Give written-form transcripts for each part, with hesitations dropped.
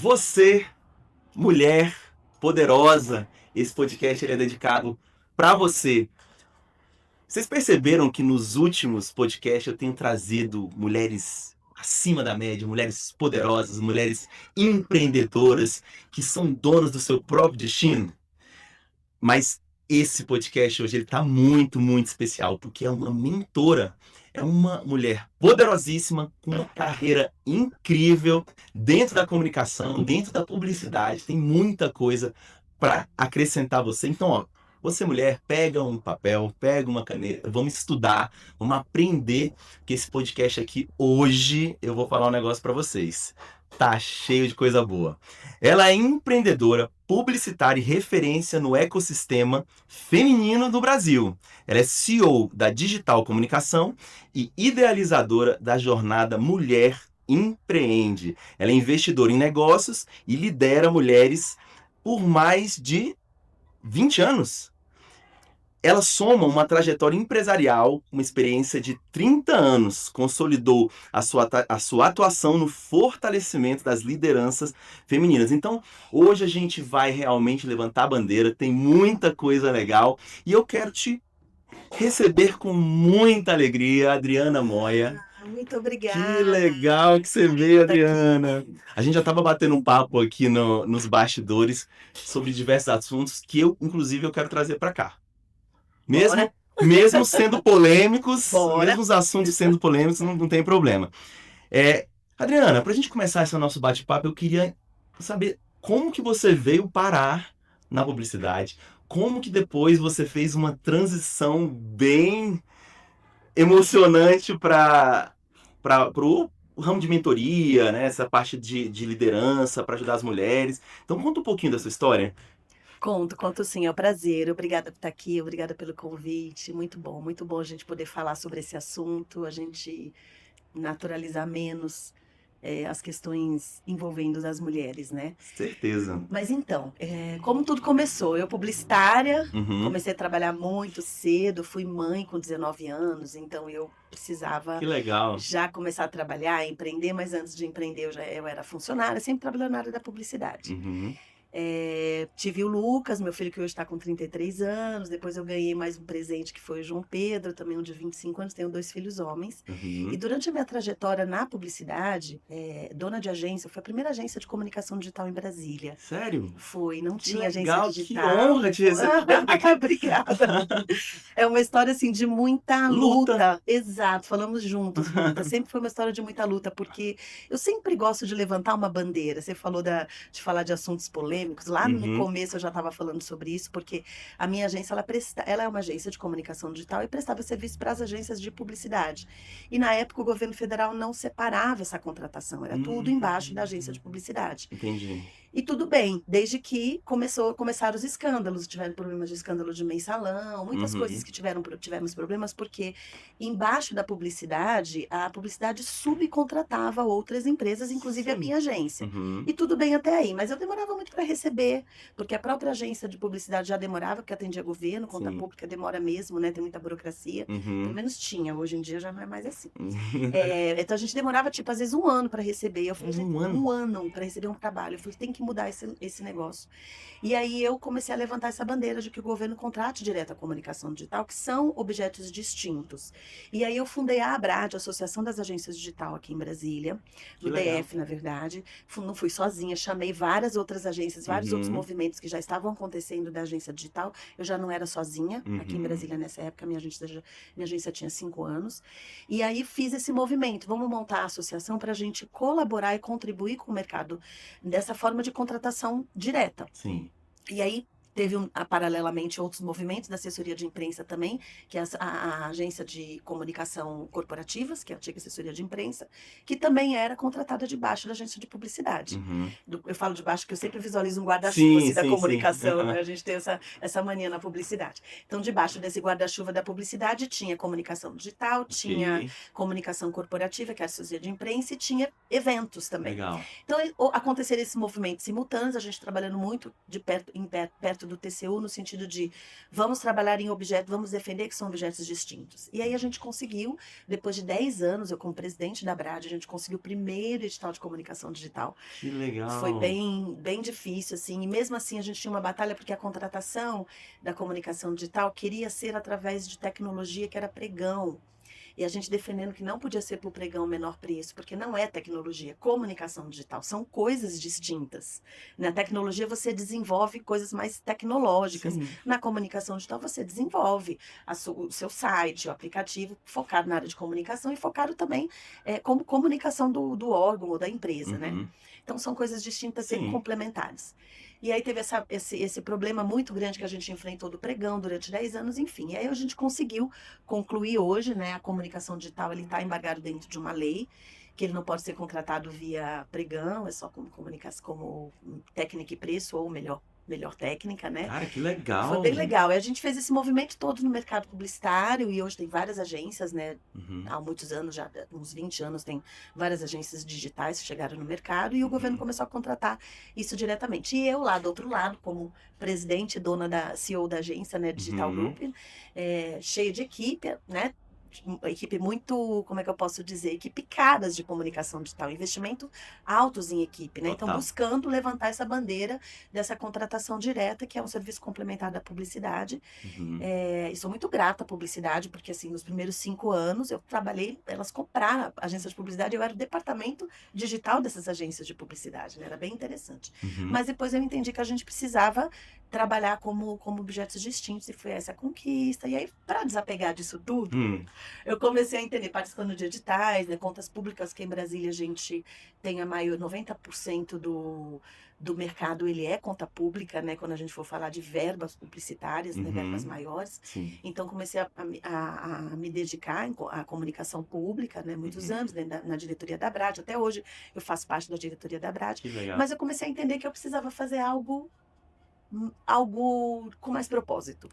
Você, mulher poderosa, esse podcast ele é dedicado para você. Vocês perceberam que nos últimos podcasts eu tenho trazido mulheres acima da média, mulheres poderosas, mulheres empreendedoras, que são donas do seu próprio destino? Mas esse podcast hoje ele tá muito especial, porque é uma mentora, é uma mulher poderosíssima, com uma carreira incrível dentro da comunicação, dentro da publicidade, tem muita coisa para acrescentar você. Então, ó, você mulher, pega um papel, pega uma caneta, vamos estudar, vamos aprender, que esse podcast aqui hoje eu vou falar um negócio para vocês. Tá cheio de coisa boa. Ela é empreendedora, publicitária e referência no ecossistema feminino do Brasil. Ela é CEO da Digital Comunicação e idealizadora da jornada Mulher Empreende. Ela é investidora em negócios e lidera mulheres por mais de 20 anos. Ela soma uma trajetória empresarial, uma experiência de 30 anos, consolidou a sua atuação no fortalecimento das lideranças femininas. Então, hoje a gente vai realmente levantar a bandeira, tem muita coisa legal e eu quero te receber com muita alegria, Adriana Moia. Muito Que obrigada. legal que você veio, Tá aqui. Adriana. A gente já estava batendo um papo aqui nos bastidores sobre diversos assuntos que eu, inclusive, eu quero trazer para cá. Bora, Mesmo sendo polêmicos, bora. mesmo os assuntos sendo polêmicos, não tem problema. Adriana, para a gente começar esse nosso bate-papo, eu queria saber como que você veio parar na publicidade, como que depois você fez uma transição bem emocionante para o ramo de mentoria, né? Essa parte de liderança para ajudar as mulheres. Então conta um pouquinho da sua história. Conto sim, é um prazer. Obrigada por estar aqui, obrigada pelo convite. Muito bom a gente poder falar sobre esse assunto, a gente naturalizar menos as questões envolvendo as mulheres, né? Certeza. Mas então, como tudo começou? Eu publicitária, Uhum. comecei a trabalhar muito cedo, fui mãe com 19 anos, então eu precisava Que legal. já começar a trabalhar, empreender, mas antes de empreender eu era funcionária, sempre trabalhando na área da publicidade. Uhum. Tive o Lucas, meu filho que hoje está com 33 anos, depois eu ganhei mais um presente que foi o João Pedro, também um de 25 anos, tenho 2 filhos homens. E Uhum. durante a minha trajetória na publicidade, dona de agência, foi a primeira agência de comunicação digital em Brasília. Sério? Foi, não Que tinha agência legal, que digital. honra te receber. Obrigada. É uma história assim de muita Luta. luta. Exato, falamos juntos, luta. Sempre foi uma história de muita luta, porque eu sempre gosto de levantar uma bandeira. Você falou de falar de assuntos polêmicos. Lá no Uhum. começo eu já estava falando sobre isso, porque a minha agência ela é uma agência de comunicação digital e prestava serviço para as agências de publicidade. E na época o governo federal não separava essa contratação, era tudo embaixo da agência de publicidade. Entendi. E tudo bem, desde que começaram os escândalos, tiveram problemas de escândalo de mensalão, muitas coisas Uhum. que tivemos problemas, porque embaixo da publicidade, a publicidade subcontratava outras empresas, inclusive a Sério? minha agência. Uhum. E tudo bem até aí, mas eu demorava muito para receber, porque a própria agência de publicidade já demorava, porque atendia governo, conta Sim. pública demora mesmo, né? Tem muita burocracia. Pelo Uhum. menos tinha, hoje em dia já não é mais assim. Então a gente demorava, tipo, às vezes um ano para receber. Eu falei, gente, Um ano? um ano para receber um trabalho. Eu falei, tem que mudar esse negócio. E aí eu comecei a levantar essa bandeira de que o governo contrate direto a comunicação digital, que são objetos distintos. E aí eu fundei a ABRAD, a Associação das Agências Digital aqui em Brasília, Que no legal. DF, na verdade. Não fui sozinha, chamei várias outras agências, vários outros Uhum. movimentos que já estavam acontecendo da agência digital. Eu já não era sozinha aqui em Uhum. Brasília nessa época, minha agência tinha 5 anos. E aí fiz esse movimento, vamos montar a associação para a gente colaborar e contribuir com o mercado dessa forma de contratação direta. Sim. E aí teve, paralelamente, outros movimentos da assessoria de imprensa também, que é a agência de comunicação corporativas, que é a antiga assessoria de imprensa, que também era contratada debaixo da agência de publicidade. Uhum. Eu falo de baixo porque eu sempre visualizo um guarda-chuva assim, da Sim. comunicação, Uhum. né? A gente tem essa mania na publicidade. Então, debaixo desse guarda-chuva da publicidade, tinha comunicação digital, tinha Ok. comunicação corporativa, que é a assessoria de imprensa, e tinha eventos também. Legal. Então, aconteceram esses movimentos simultâneos, a gente trabalhando muito perto do TCU no sentido de vamos trabalhar em objetos, vamos defender que são objetos distintos. E aí a gente conseguiu, depois de 10 anos, eu como presidente da Brad, a gente conseguiu o primeiro edital de comunicação digital. Que Foi legal. bem difícil, assim, e mesmo assim a gente tinha uma batalha porque a contratação da comunicação digital queria ser através de tecnologia que era pregão. E a gente defendendo que não podia ser por pregão menor preço, porque não é tecnologia, comunicação digital, são coisas distintas. Na tecnologia você desenvolve coisas mais tecnológicas, Sim. na comunicação digital você desenvolve o seu site, o aplicativo, focado na área de comunicação e focado também como comunicação do órgão ou da empresa, né? Uhum. Então são coisas distintas e Sim. complementares. E aí teve esse problema muito grande que a gente enfrentou do pregão durante 10 anos, enfim. E aí a gente conseguiu concluir hoje, né? A comunicação digital ele está embargado dentro de uma lei, que ele não pode ser contratado via pregão, é só como comunicação, como técnica e preço, ou melhor técnica, né? Cara, que Foi legal. bem legal. E a gente fez esse movimento todo no mercado publicitário e hoje tem várias agências, né? Uhum. Há muitos anos, já uns 20 anos, tem várias agências digitais que chegaram no mercado e o governo começou a contratar isso diretamente. E eu lá do outro lado, como presidente e dona da CEO da agência, né, Digital Uhum. Group, cheio de equipe, né? Uma equipe muito, como é que eu posso dizer, equipe caras de comunicação digital, investimento altos em equipe, né? Então, Total. buscando levantar essa bandeira dessa contratação direta, que é um serviço complementar da publicidade. Uhum. E sou muito grata à publicidade, porque assim, nos primeiros 5 anos eu trabalhei, elas compraram a agência de publicidade, eu era o departamento digital dessas agências de publicidade, né? Era bem interessante. Uhum. Mas depois eu entendi que a gente precisava trabalhar como objetos distintos, e foi essa a conquista. E aí, para desapegar disso tudo, eu comecei a entender, participando de editais, né, contas públicas, que em Brasília a gente tem a maior, 90% do mercado, ele é conta pública, né, quando a gente for falar de verbas publicitárias, né, verbas Uhum. maiores. Sim. Então, comecei a me dedicar à comunicação pública, né, muitos anos, né, na diretoria da Brad. Até hoje eu faço parte da diretoria da Brad. Que legal. Mas eu comecei a entender que eu precisava fazer algo com mais propósito,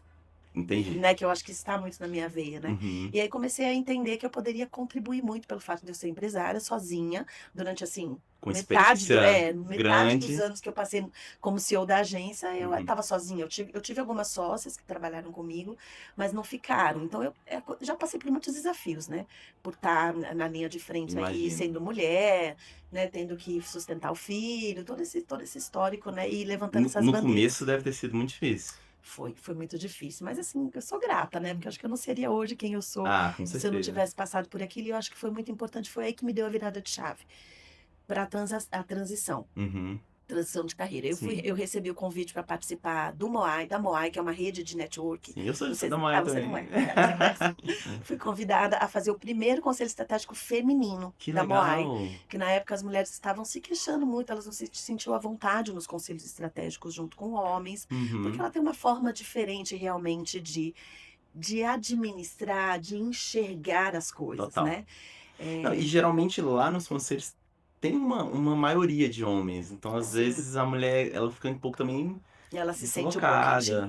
Entendi. né, que eu acho que está muito na minha veia, né. Uhum. E aí comecei a entender que eu poderia contribuir muito pelo fato de eu ser empresária sozinha, durante, assim, Com metade experiência metade dos grande. anos que eu passei como CEO da agência, eu Uhum. estava sozinha. Eu tive algumas sócias que trabalharam comigo, mas não ficaram. Então eu já passei por muitos desafios, né, por estar na linha de frente aí, Imagino. sendo mulher, né, tendo que sustentar o filho, todo esse histórico, né, e levantando essas No bandeiras. começo deve ter sido muito difícil. Foi muito difícil, mas assim, eu sou grata, né, porque eu acho que eu não seria hoje quem eu sou Ah, com se eu não certeza. tivesse passado por aquilo, e eu acho que foi muito importante, foi aí que me deu a virada de chave para a Uhum. transição de carreira. Sim. Eu recebi o convite para participar da Moai, que é uma rede de network. Sim, eu sou Não sei da se Maia você não também. é, você conhece. Fui convidada a fazer o primeiro conselho estratégico feminino Que da Moai, legal. que na época as mulheres estavam se queixando muito, elas não se sentiam à vontade nos conselhos estratégicos junto com homens, porque Uhum. ela tem uma forma diferente realmente de administrar, de enxergar as coisas, Total. né? Não, e geralmente lá nos conselhos tem uma maioria de homens, então às Sim, vezes a mulher, ela fica um pouco também ela se sente um pouco deslocada,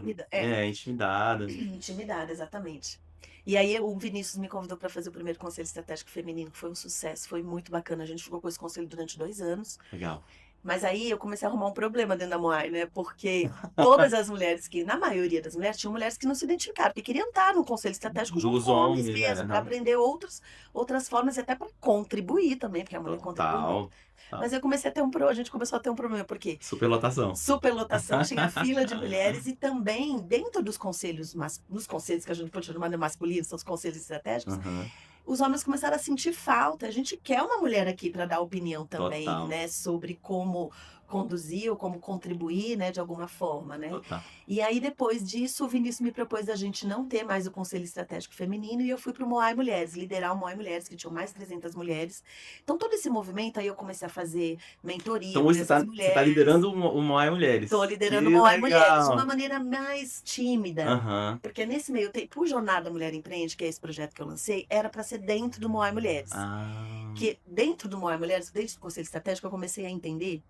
intimidada. intimidada, exatamente. E aí o Vinícius me convidou para fazer o primeiro conselho estratégico feminino, que foi um sucesso, foi muito bacana. A gente ficou com esse conselho durante 2 anos. Legal. Mas aí eu comecei a arrumar um problema dentro da Moai, né? Porque todas as mulheres na maioria das mulheres, tinham mulheres que não se identificaram, que queriam estar no conselho estratégico junto Dos com homens homens, mesmo, para aham. aprender outras formas e até para contribuir também, porque a mulher contribui muito. Total, total. Mas eu comecei a gente começou a ter um problema, porque Superlotação. superlotação, tinha fila de mulheres, e também dentro dos conselhos, nos conselhos que a gente pode chamar de masculinos, são os conselhos estratégicos, Aham. os homens começaram a sentir falta. A gente quer uma mulher aqui para dar opinião também, Total, né, sobre como conduzir ou como contribuir, né, de alguma forma, né. total. E aí depois disso, o Vinícius me propôs a gente não ter mais o Conselho Estratégico Feminino, e eu fui para o Moai Mulheres, liderar o Moai Mulheres, que tinham mais de 300 mulheres. Então todo esse movimento aí eu comecei a fazer mentoria Então para hoje essas você tá mulheres. liderando o Moai Tô Mulheres. liderando o Que Moai Mulheres de uma legal. maneira mais tímida, Aham. porque nesse meio tempo, o Jornada Mulher Empreende, que é esse projeto que eu lancei, era para ser dentro do Moai Mulheres. Ah. Que dentro do Moai Mulheres, dentro do Conselho Estratégico, eu comecei a entender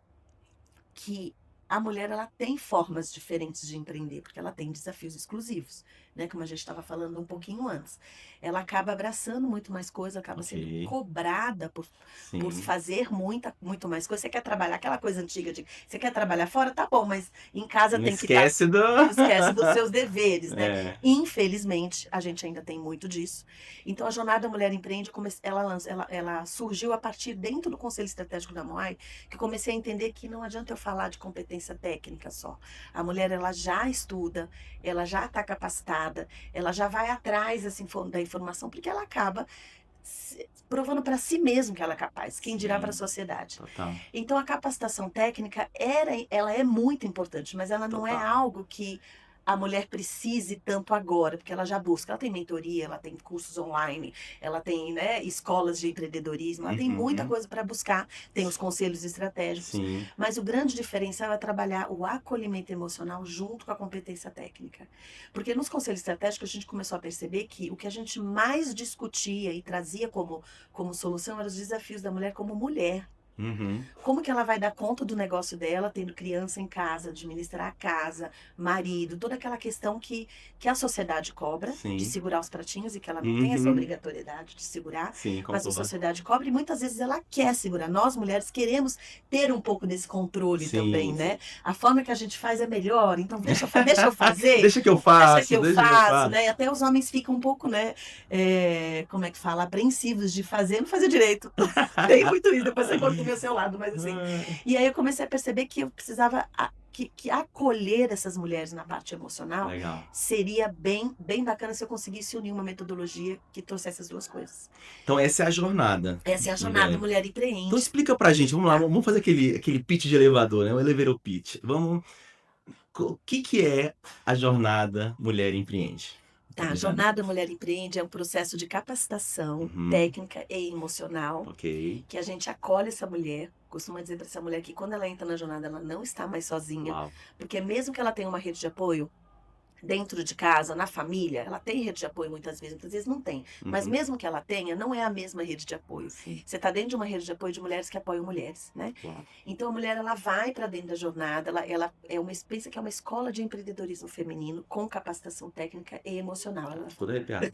que a mulher ela tem formas diferentes de empreender, porque ela tem desafios exclusivos, né? Como a gente estava falando um pouquinho antes. Ela acaba abraçando muito mais coisa, acaba sendo Ok. cobrada por Sim. fazer muito mais coisa. Você quer trabalhar, aquela coisa antiga de você quer trabalhar fora? Tá bom, mas em casa Não tem que estar. esquece do. Esquece dos seus deveres, né? É. Infelizmente, a gente ainda tem muito disso. Então, a Jornada Mulher Empreende, ela surgiu a partir dentro do Conselho Estratégico da Moai, que eu comecei a entender que não adianta eu falar de competência técnica só. A mulher, ela já estuda, ela já está capacitada, ela já vai atrás assim, da informação, porque ela acaba provando para si mesma que ela é capaz, quem dirá para a Sim, sociedade. total. Então, a capacitação técnica ela é muito importante, mas ela não é Total. algo que a mulher precise tanto agora, porque ela já busca. Ela tem mentoria, ela tem cursos online, ela tem, né, escolas de empreendedorismo, ela tem muita Uhum. coisa para buscar, tem os conselhos estratégicos. Sim. Mas o grande diferencial é trabalhar o acolhimento emocional junto com a competência técnica. Porque nos conselhos estratégicos a gente começou a perceber que o que a gente mais discutia e trazia como solução eram os desafios da mulher como mulher. Uhum. Como que ela vai dar conta do negócio dela, tendo criança em casa, administrar a casa, marido, toda aquela questão que a sociedade cobra de Sim. segurar os pratinhos e que ela não tem essa Uhum. obrigatoriedade de segurar, Sim, mas a concordo. sociedade cobra e muitas vezes ela quer segurar. Nós, mulheres, queremos ter um pouco desse controle também, Sim, né? sim. A forma que a gente faz é melhor, então deixa eu fazer, Deixa que eu deixa que faço, eu deixa que eu faço, faço. né? E até os homens ficam um pouco, né? Como é que fala? Apreensivos de fazer, não fazer direito. Tem muito isso, depois você conta do meu seu lado, mas assim. E aí eu comecei a perceber que eu precisava que acolher essas mulheres na parte emocional Legal. seria bem bacana se eu conseguisse unir uma metodologia que trouxesse essas duas coisas. Então essa é a jornada, Essa é a jornada mulher. Mulher Então Empreende. explica pra gente, vamos lá, Tá. vamos fazer aquele pitch de elevador, né? O elevator pitch. Vamos. O que que é a jornada Mulher Empreende? Tá, a Jornada Mulher Empreende é um processo de capacitação Uhum. técnica e emocional Ok. que a gente acolhe essa mulher. Costumo dizer para essa mulher que quando ela entra na jornada, ela não está mais sozinha, Uau. porque mesmo que ela tenha uma rede de apoio, dentro de casa, na família, ela tem rede de apoio muitas vezes não tem. Mas Uhum. mesmo que ela tenha, não é a mesma rede de apoio. Sim. Você está dentro de uma rede de apoio de mulheres que apoiam mulheres, né? Uau. Então a mulher ela vai para dentro da jornada, ela é pensa que é uma escola de empreendedorismo feminino com capacitação técnica e emocional. Ela Todo arrepiado.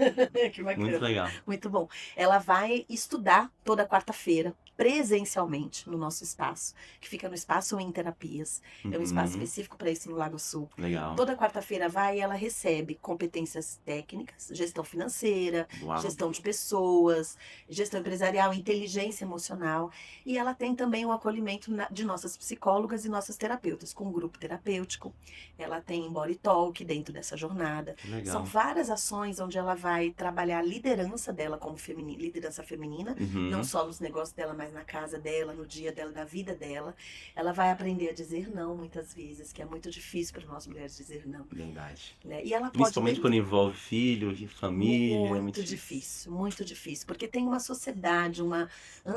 que Muito bacana. legal. Muito bom. Ela vai estudar toda quarta-feira, presencialmente, no nosso espaço, que fica no Espaço em Terapias. É um espaço Uhum. específico para isso no Lago Sul. Legal. Toda quarta-feira vai e ela recebe competências técnicas, gestão financeira, Uau. gestão de pessoas, gestão empresarial, inteligência emocional. E ela tem também o acolhimento de nossas psicólogas e nossas terapeutas, com um grupo terapêutico. Ela tem body talk dentro dessa jornada. Que São legal. várias ações onde ela vai trabalhar a liderança dela como liderança feminina, não Uhum. só nos negócios dela, mas na casa dela, no dia dela, na vida dela. Ela vai aprender a dizer não muitas vezes, que é muito difícil para nós mulheres dizer não. Verdade. Né? E ela pode Principalmente quando envolve filho, família, é muito difícil. muito difícil, porque tem uma sociedade, uma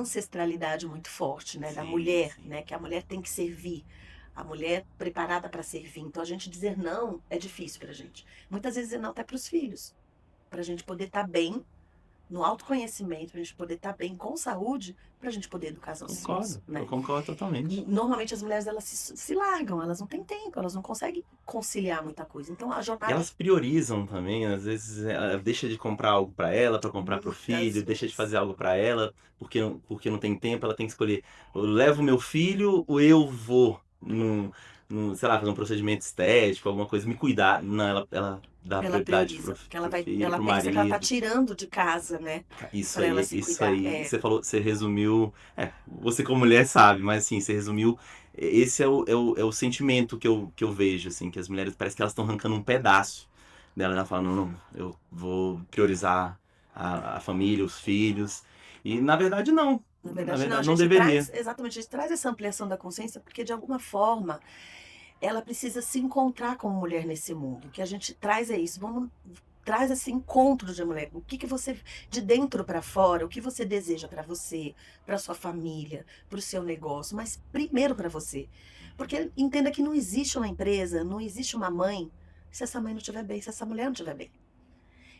ancestralidade muito forte, né, da Sim, mulher, sim. né, que a mulher tem que servir, a mulher preparada para servir. Então a gente dizer não é difícil para a gente. Muitas vezes dizer não até para os filhos, para a gente poder estar bem no autoconhecimento, para a gente poder estar bem com saúde, para a gente poder educar os nossos filhos, Concordo. Eu né? concordo totalmente. Normalmente as mulheres elas se largam, elas não têm tempo, elas não conseguem conciliar muita coisa. Então a E jornada elas priorizam também, às vezes ela deixa de comprar algo para ela, para comprar para o muitas filho, deixa de vezes. fazer algo para ela, porque não tem tempo, ela tem que escolher, eu levo meu filho ou eu vou sei lá, fazer um procedimento estético, alguma coisa, me cuidar. Não, ela dá Ela prioridade prioriza, porque pro filho, ela pro pensa que ela tá marido. tirando de casa, né, Isso para ela aí, se isso cuidar. aí, você falou, você resumiu, você como mulher sabe, mas assim, você resumiu, esse é o sentimento que eu vejo, assim, que as mulheres, parece que elas estão arrancando um pedaço dela, ela fala, não, não, eu vou priorizar a família, os filhos, e Na na verdade não, a verdade não gente deveria. traz exatamente, a gente traz essa ampliação da consciência, porque de alguma forma ela precisa se encontrar como mulher nesse mundo. O que a gente traz é isso, traz esse encontro de mulher. O que você de dentro para fora, o que você deseja para você, para sua família, para o seu negócio, mas primeiro para você. Porque entenda que não existe uma empresa, não existe uma mãe se essa mãe não estiver bem, se essa mulher não estiver bem.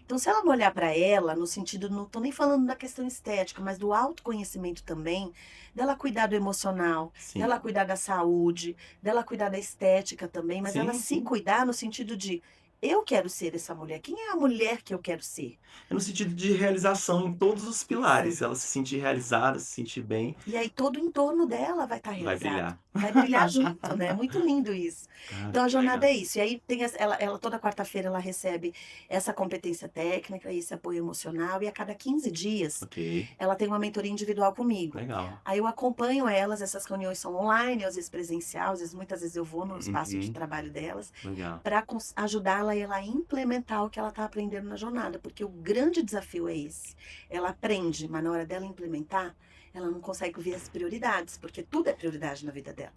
Então, se ela não olhar para ela, no sentido, não tô nem falando da questão estética, mas do autoconhecimento também, dela cuidar do emocional, Sim. dela cuidar da saúde, dela cuidar da estética também, mas ela Sim, se sim. cuidar no sentido de eu quero ser essa mulher. Quem é a mulher que eu quero ser? É no sentido de realização em todos os Isso. pilares. Ela se sentir realizada, se sentir bem, E aí todo o entorno dela vai estar vai realizado. brilhar. Vai brilhar junto, né? É muito lindo isso. Cara, Então a que jornada legal. é isso. E aí tem ela toda quarta-feira ela recebe essa competência técnica, esse apoio emocional, e a cada 15 dias Ok, ela tem uma mentoria individual comigo. legal. Aí eu acompanho elas, essas reuniões são online, às vezes presencial, às vezes muitas vezes eu vou no espaço de Uhum, trabalho delas, legal. para ajudá-la a ela a implementar o que ela está aprendendo na jornada, porque o grande desafio é esse. Ela aprende, mas na hora dela implementar, ela não consegue ver as prioridades, porque tudo é prioridade na vida dela.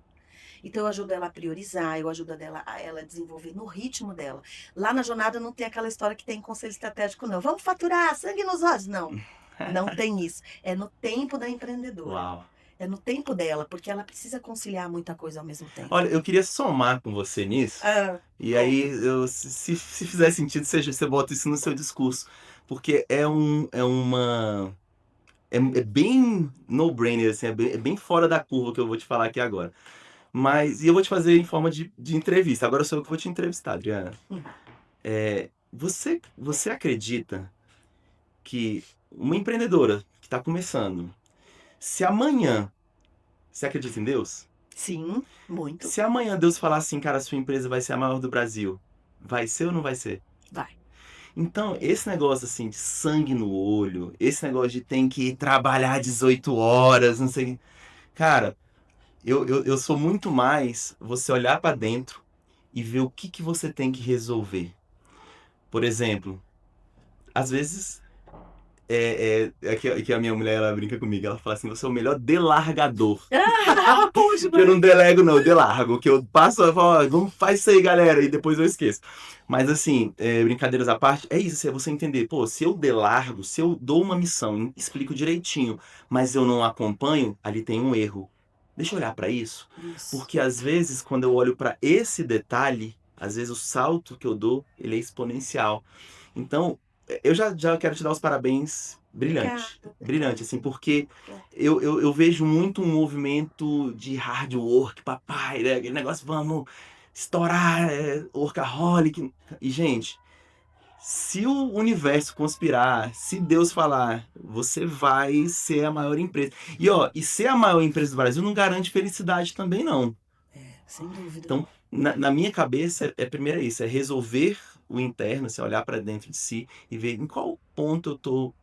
Então eu ajudo ela a priorizar, eu ajudo a ela a desenvolver no ritmo dela. Lá na jornada não tem aquela história que tem em conselho estratégico, não. Vamos faturar, sangue nos olhos. Não, não tem isso. É no tempo da empreendedora. Uau. É no tempo dela, porque ela precisa conciliar muita coisa ao mesmo tempo. Olha, eu queria somar com você nisso, Ah, e aí conta. se fizer sentido, você bota isso no seu discurso. Porque é bem no-brainer, assim, é bem fora da curva que eu vou te falar aqui agora. Mas, e eu vou te fazer em forma de entrevista. Agora sou eu que vou te entrevistar, Adriana. Hum, Você acredita que uma empreendedora que está começando, se amanhã, você acredita em Deus? Sim, muito. Se amanhã Deus falar assim, cara, sua empresa vai ser a maior do Brasil, vai ser ou não vai ser? Vai. Então, esse negócio assim de sangue no olho, esse negócio de tem que trabalhar 18 horas, não sei. Cara, eu sou muito mais você olhar pra dentro e ver o que você tem que resolver. Por exemplo, às vezes é que a minha mulher ela brinca comigo, ela fala assim, você é o melhor delargador. Ah, bom Que eu não demais. delego, não, eu delargo. Que eu passo, eu falo, ó, vamos, faz isso aí, galera, e depois eu esqueço. Mas assim, brincadeiras à parte, é isso, é você entender, pô, se eu delargo, se eu dou uma missão, explico direitinho, mas eu não acompanho, ali tem um erro. Deixa eu olhar pra isso. Isso. Porque às vezes, quando eu olho pra esse detalhe, às vezes o salto que eu dou, ele é exponencial. Então, eu já quero te dar os parabéns. Obrigada, Brilhante. Brilhante, obrigada. assim, porque Obrigada. eu vejo muito um movimento de hard work, papai, né? Aquele negócio, vamos estourar, workaholic. E, gente, se o universo conspirar, se Deus falar, você vai ser a maior empresa. E, ó, e ser a maior empresa do Brasil não garante felicidade também, não. Sem dúvida. Então, na minha cabeça, primeiro é isso, é resolver o interno, assim, olhar para dentro de si e ver em qual ponto eu tô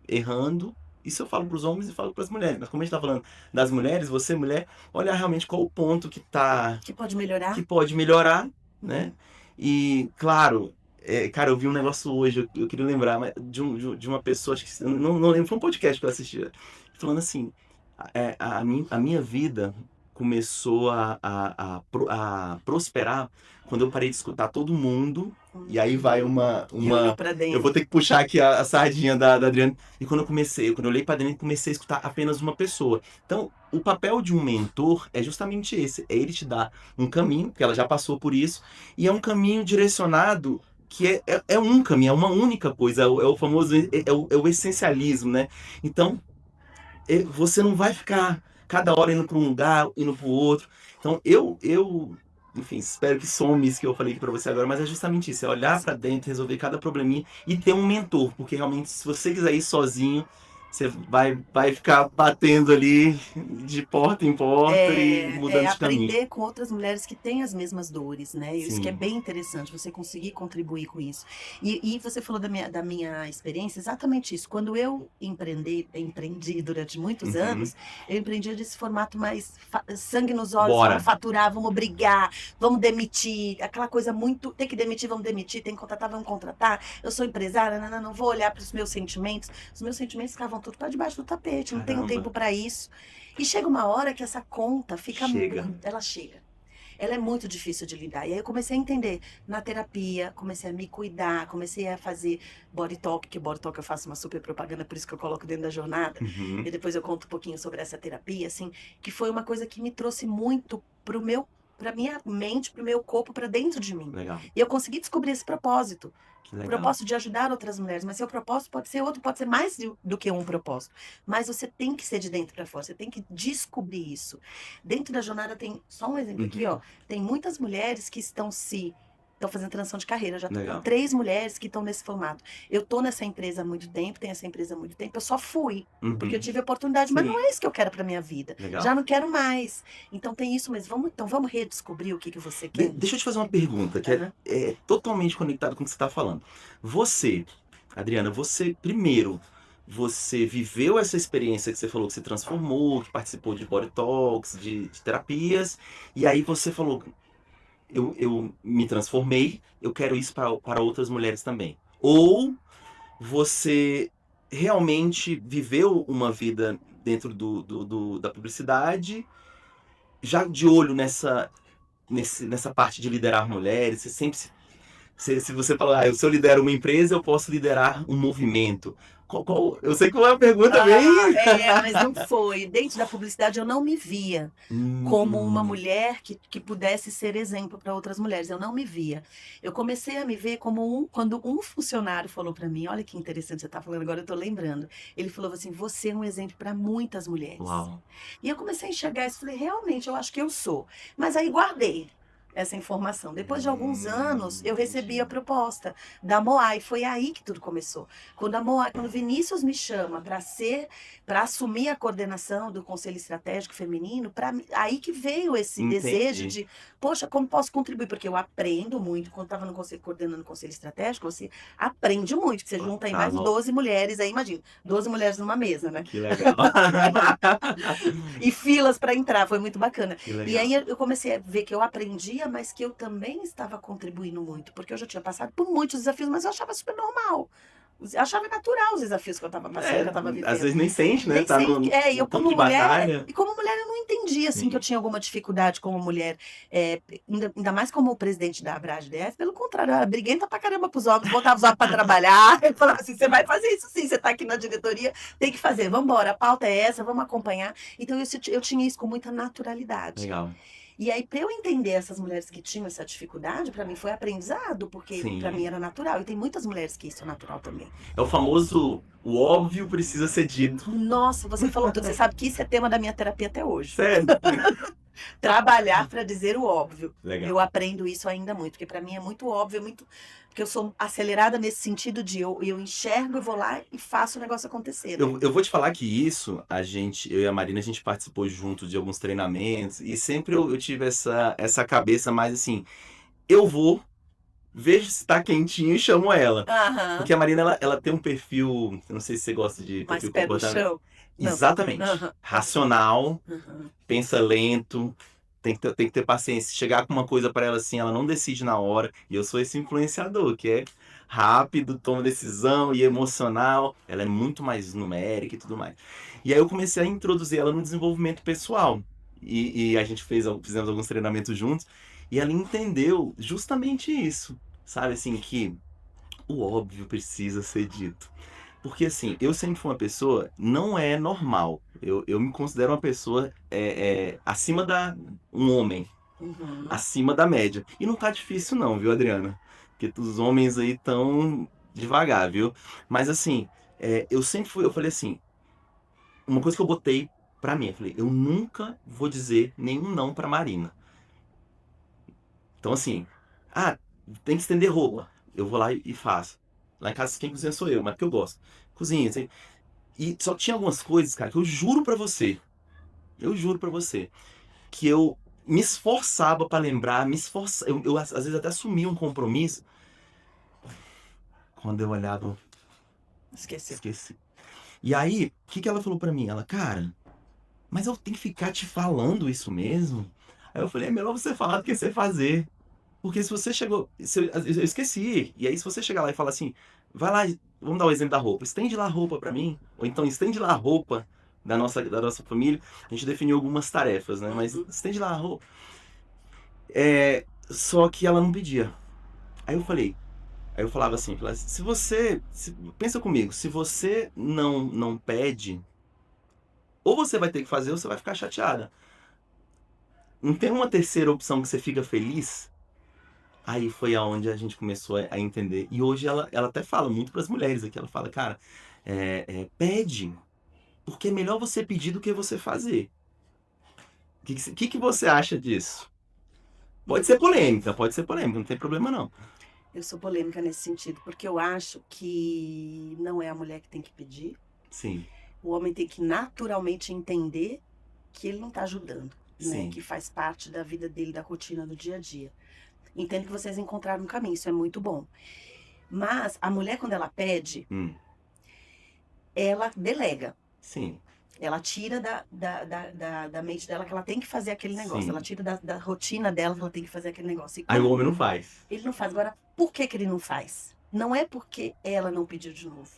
errando. Isso eu falo para os homens e falo para as mulheres. Mas como a gente tá falando das mulheres, você, mulher, olhar realmente qual o ponto Que pode que melhorar? pode melhorar, né? Uhum. E, claro, cara, eu vi um negócio hoje, eu queria lembrar de uma pessoa, acho que, eu não lembro, foi um podcast que eu assisti, falando assim, a minha vida começou a prosperar quando eu parei de escutar todo mundo, e aí vai E olhou pra eu vou dentro. ter que puxar aqui a sardinha da Adriana, e quando eu olhei para dentro, comecei a escutar apenas uma pessoa. Então, o papel de um mentor é justamente esse, é ele te dar um caminho, que ela já passou por isso, e é um caminho direcionado que é um caminho, é uma única coisa, é o famoso, é o essencialismo, né? Então, você não vai ficar cada hora indo para um lugar, indo para o outro. Então, enfim, espero que some isso que eu falei aqui para você agora, mas é justamente isso, é olhar para dentro, resolver cada probleminha e ter um mentor, porque realmente, se você quiser ir sozinho, você vai ficar batendo ali de porta em porta e É mudando de caminho. aprender com outras mulheres que têm as mesmas dores, né? E isso que é Sim. bem interessante, você conseguir contribuir com isso. E você falou da minha experiência, exatamente isso. Quando eu empreendi durante muitos Uhum. anos, eu empreendi desse formato mais sangue nos olhos, vamos Bora. faturar, vamos brigar, vamos demitir, aquela coisa muito, tem que demitir, vamos demitir, tem que contratar, vamos contratar. Eu sou empresária, não vou olhar para os meus sentimentos. Os meus sentimentos ficavam tudo para debaixo do tapete, não tenho tempo Caramba. para isso. E chega uma hora que essa conta fica Chega. muito, ela chega. Ela é muito difícil de lidar. E aí eu comecei a entender na terapia, comecei a me cuidar, comecei a fazer body talk, que body talk eu faço uma super propaganda, por isso que eu coloco dentro da jornada. Uhum. E depois eu conto um pouquinho sobre essa terapia, assim, que foi uma coisa que me trouxe muito pro meu para minha mente, para o meu corpo, para dentro de mim. Legal. E eu consegui descobrir esse propósito. Que O legal. propósito de ajudar outras mulheres, mas seu propósito pode ser outro, pode ser mais do que um propósito. Mas você tem que ser de dentro para fora, você tem que descobrir isso. Dentro da jornada tem, só um exemplo aqui, ó, tem muitas mulheres que estão fazendo transição de carreira, já tô com Legal. 3 mulheres que estão nesse formato. Eu tô nessa empresa há muito tempo, tenho essa empresa há muito tempo, eu só fui, porque eu tive a oportunidade, mas Sim. não é isso que eu quero para minha vida. Legal. Já não quero mais. Então tem isso, mas vamos redescobrir o que você quer. Deixa eu te fazer uma pergunta que Aham. é totalmente conectada com o que você está falando. Você, Adriana, primeiro, você viveu essa experiência que você falou que se transformou, que participou de body talks, de terapias, e aí você falou, eu me transformei, eu quero isso para outras mulheres também. Ou você realmente viveu uma vida dentro da publicidade, já de olho nessa parte de liderar mulheres, você sempre se você falar, se eu lidero uma empresa, eu posso liderar um movimento. Eu sei que é uma pergunta bem... Mas não foi. Dentro da publicidade eu não me via como uma mulher que pudesse ser exemplo para outras mulheres. Eu não me via. Eu comecei a me ver quando um funcionário falou para mim, olha que interessante você está falando agora, eu estou lembrando. Ele falou assim, você é um exemplo para muitas mulheres. Uau. E eu comecei a enxergar isso, falei, realmente, eu acho que eu sou. Mas aí guardei essa informação. Depois de alguns anos, eu recebi a proposta da Moai. Foi aí que tudo começou. Quando o Vinícius me chama para assumir a coordenação do Conselho Estratégico Feminino, aí que veio esse desejo de, poxa, como posso contribuir? Porque eu aprendo muito. Quando estava coordenando o Conselho Estratégico, você aprende muito. Você junta aí mais 12 mulheres, aí imagina, 12 mulheres numa mesa, né? Que legal. E filas para entrar, foi muito bacana. E aí eu comecei a ver que eu aprendia, mas que eu também estava contribuindo muito, porque eu já tinha passado por muitos desafios, mas eu achava super normal. Eu achava natural os desafios que eu estava passando, que eu estava vivendo. Às vezes nem sente, né? Nem Tá sente. E eu como mulher, e como mulher eu não entendia, assim, que eu tinha alguma dificuldade como mulher, ainda mais como presidente da Abrage DF, pelo contrário, eu era briguenta pra caramba pros homens, botava os homens pra trabalhar, eu falava assim, você vai fazer isso sim, você tá aqui na diretoria, tem que fazer, vamos embora, a pauta é essa, vamos acompanhar. Então eu tinha isso com muita naturalidade. Legal. E aí, para eu entender essas mulheres que tinham essa dificuldade, para mim foi aprendizado, porque para mim era natural. E tem muitas mulheres que isso é natural também. É o famoso, o óbvio precisa ser dito. Nossa, você falou tudo. Você sabe que isso é tema da minha terapia até hoje. Sério? Trabalhar para dizer o óbvio. Legal. Eu aprendo isso ainda muito, porque para mim é muito óbvio, porque eu sou acelerada nesse sentido de eu enxergo e vou lá e faço o negócio acontecer. Né? Eu vou te falar que isso, eu e a Marina, a gente participou junto de alguns treinamentos e sempre eu tive essa cabeça mais assim, eu vou, vejo se tá quentinho e chamo ela. Porque a Marina, ela tem um perfil, eu não sei se você gosta de perfil mais pé no chão. Exatamente. Racional, pensa lento, tem que ter paciência. Chegar com uma coisa para ela assim, ela não decide na hora. E eu sou esse influenciador, que é rápido, toma decisão e emocional. Ela é muito mais numérica e tudo mais. E aí eu comecei a introduzir ela no desenvolvimento pessoal. E a gente fizemos alguns treinamentos juntos. E ela entendeu justamente isso. Sabe assim, que o óbvio precisa ser dito. Porque assim, eu sempre fui uma pessoa, não é normal. Eu me considero uma pessoa acima um homem, acima da média. E não tá difícil não, viu, Adriana? Porque os homens aí tão devagar, viu? Mas assim, eu falei assim, uma coisa que eu botei pra mim, eu falei, eu nunca vou dizer nenhum não pra Marina. Então assim, tem que estender roupa. Eu vou lá e faço. Lá em casa quem cozinha sou eu, mas porque eu gosto. Cozinha, assim. E só tinha algumas coisas, cara, que eu juro pra você, que eu me esforçava pra lembrar, eu às vezes até assumia um compromisso. Quando eu olhava, esqueci. E aí, o que ela falou pra mim? Ela, cara, mas eu tenho que ficar te falando isso mesmo? Aí eu falei, é melhor você falar do que você fazer. Porque se você chegou... eu esqueci. E aí se você chegar lá e falar assim, vai lá, vamos dar o exemplo da roupa. Estende lá a roupa pra mim. Ou então estende lá a roupa da nossa família. A gente definiu algumas tarefas, né? Mas estende lá a roupa. Só que ela não pedia. Aí eu falava assim, pensa comigo, se você não pede, ou você vai ter que fazer ou você vai ficar chateada. Não tem uma terceira opção que você fica feliz? Aí foi aonde a gente começou a entender. E hoje ela até fala muito para as mulheres aqui. Ela fala, cara, pede, porque é melhor você pedir do que você fazer. O que você acha disso? Pode ser polêmica, não tem problema não. Eu sou polêmica nesse sentido, porque eu acho que não é a mulher que tem que pedir. Sim, O homem tem que naturalmente entender que ele não está ajudando, né? sim, Que faz parte da vida dele, da rotina do dia a dia. Entendo que vocês encontraram um caminho, isso é muito bom. Mas a mulher, quando ela pede, ela delega. sim, Ela tira da mente dela que ela tem que fazer aquele negócio. Ela sim. tira da rotina dela que ela tem que fazer aquele negócio. E Aí o quando homem não faz. ele não faz, agora, por que que ele não faz? Não é porque ela não pediu de novo.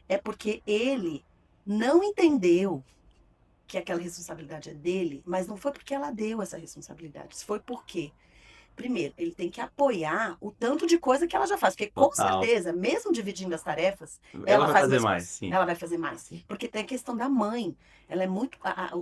É porque ele não entendeu que aquela responsabilidade é dele, mas não foi porque ela deu essa responsabilidade. Foi porque, primeiro, ele tem que apoiar o tanto de coisa que ela já faz. Porque, com Total. certeza, mesmo dividindo as tarefas, Ela ela vai faz fazer mais mais, coisas. sim. Ela vai fazer mais. Sim. Porque tem a questão da mãe. Ela é muito.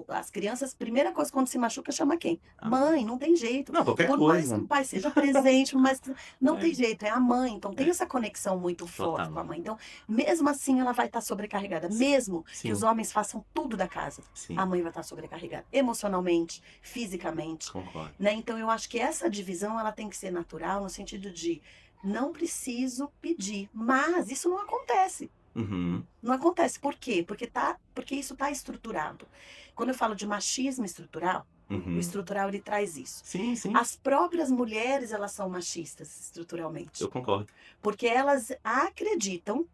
As crianças, primeira coisa quando se machuca, chama quem? Ah, Mãe, não tem jeito. não, qualquer Por mais que coisa. o pai seja presente, mas não tem É, jeito, é a mãe. Então tem é, essa conexão muito forte total. com a mãe. Então, mesmo assim, ela vai estar sobrecarregada. Mesmo que os Sim, homens façam tudo da casa, sim, a mãe vai estar sobrecarregada. Emocionalmente, fisicamente. concordo. Né? Então, eu acho que essa divisão ela tem que ser natural, no sentido de não preciso pedir. Mas isso não acontece. Uhum, Não acontece. Por quê? Porque isso está estruturado. Quando eu falo de machismo estrutural, o uhum. estrutural ele traz isso. Sim, sim, As próprias mulheres, elas são machistas estruturalmente. eu concordo. Porque elas acreditam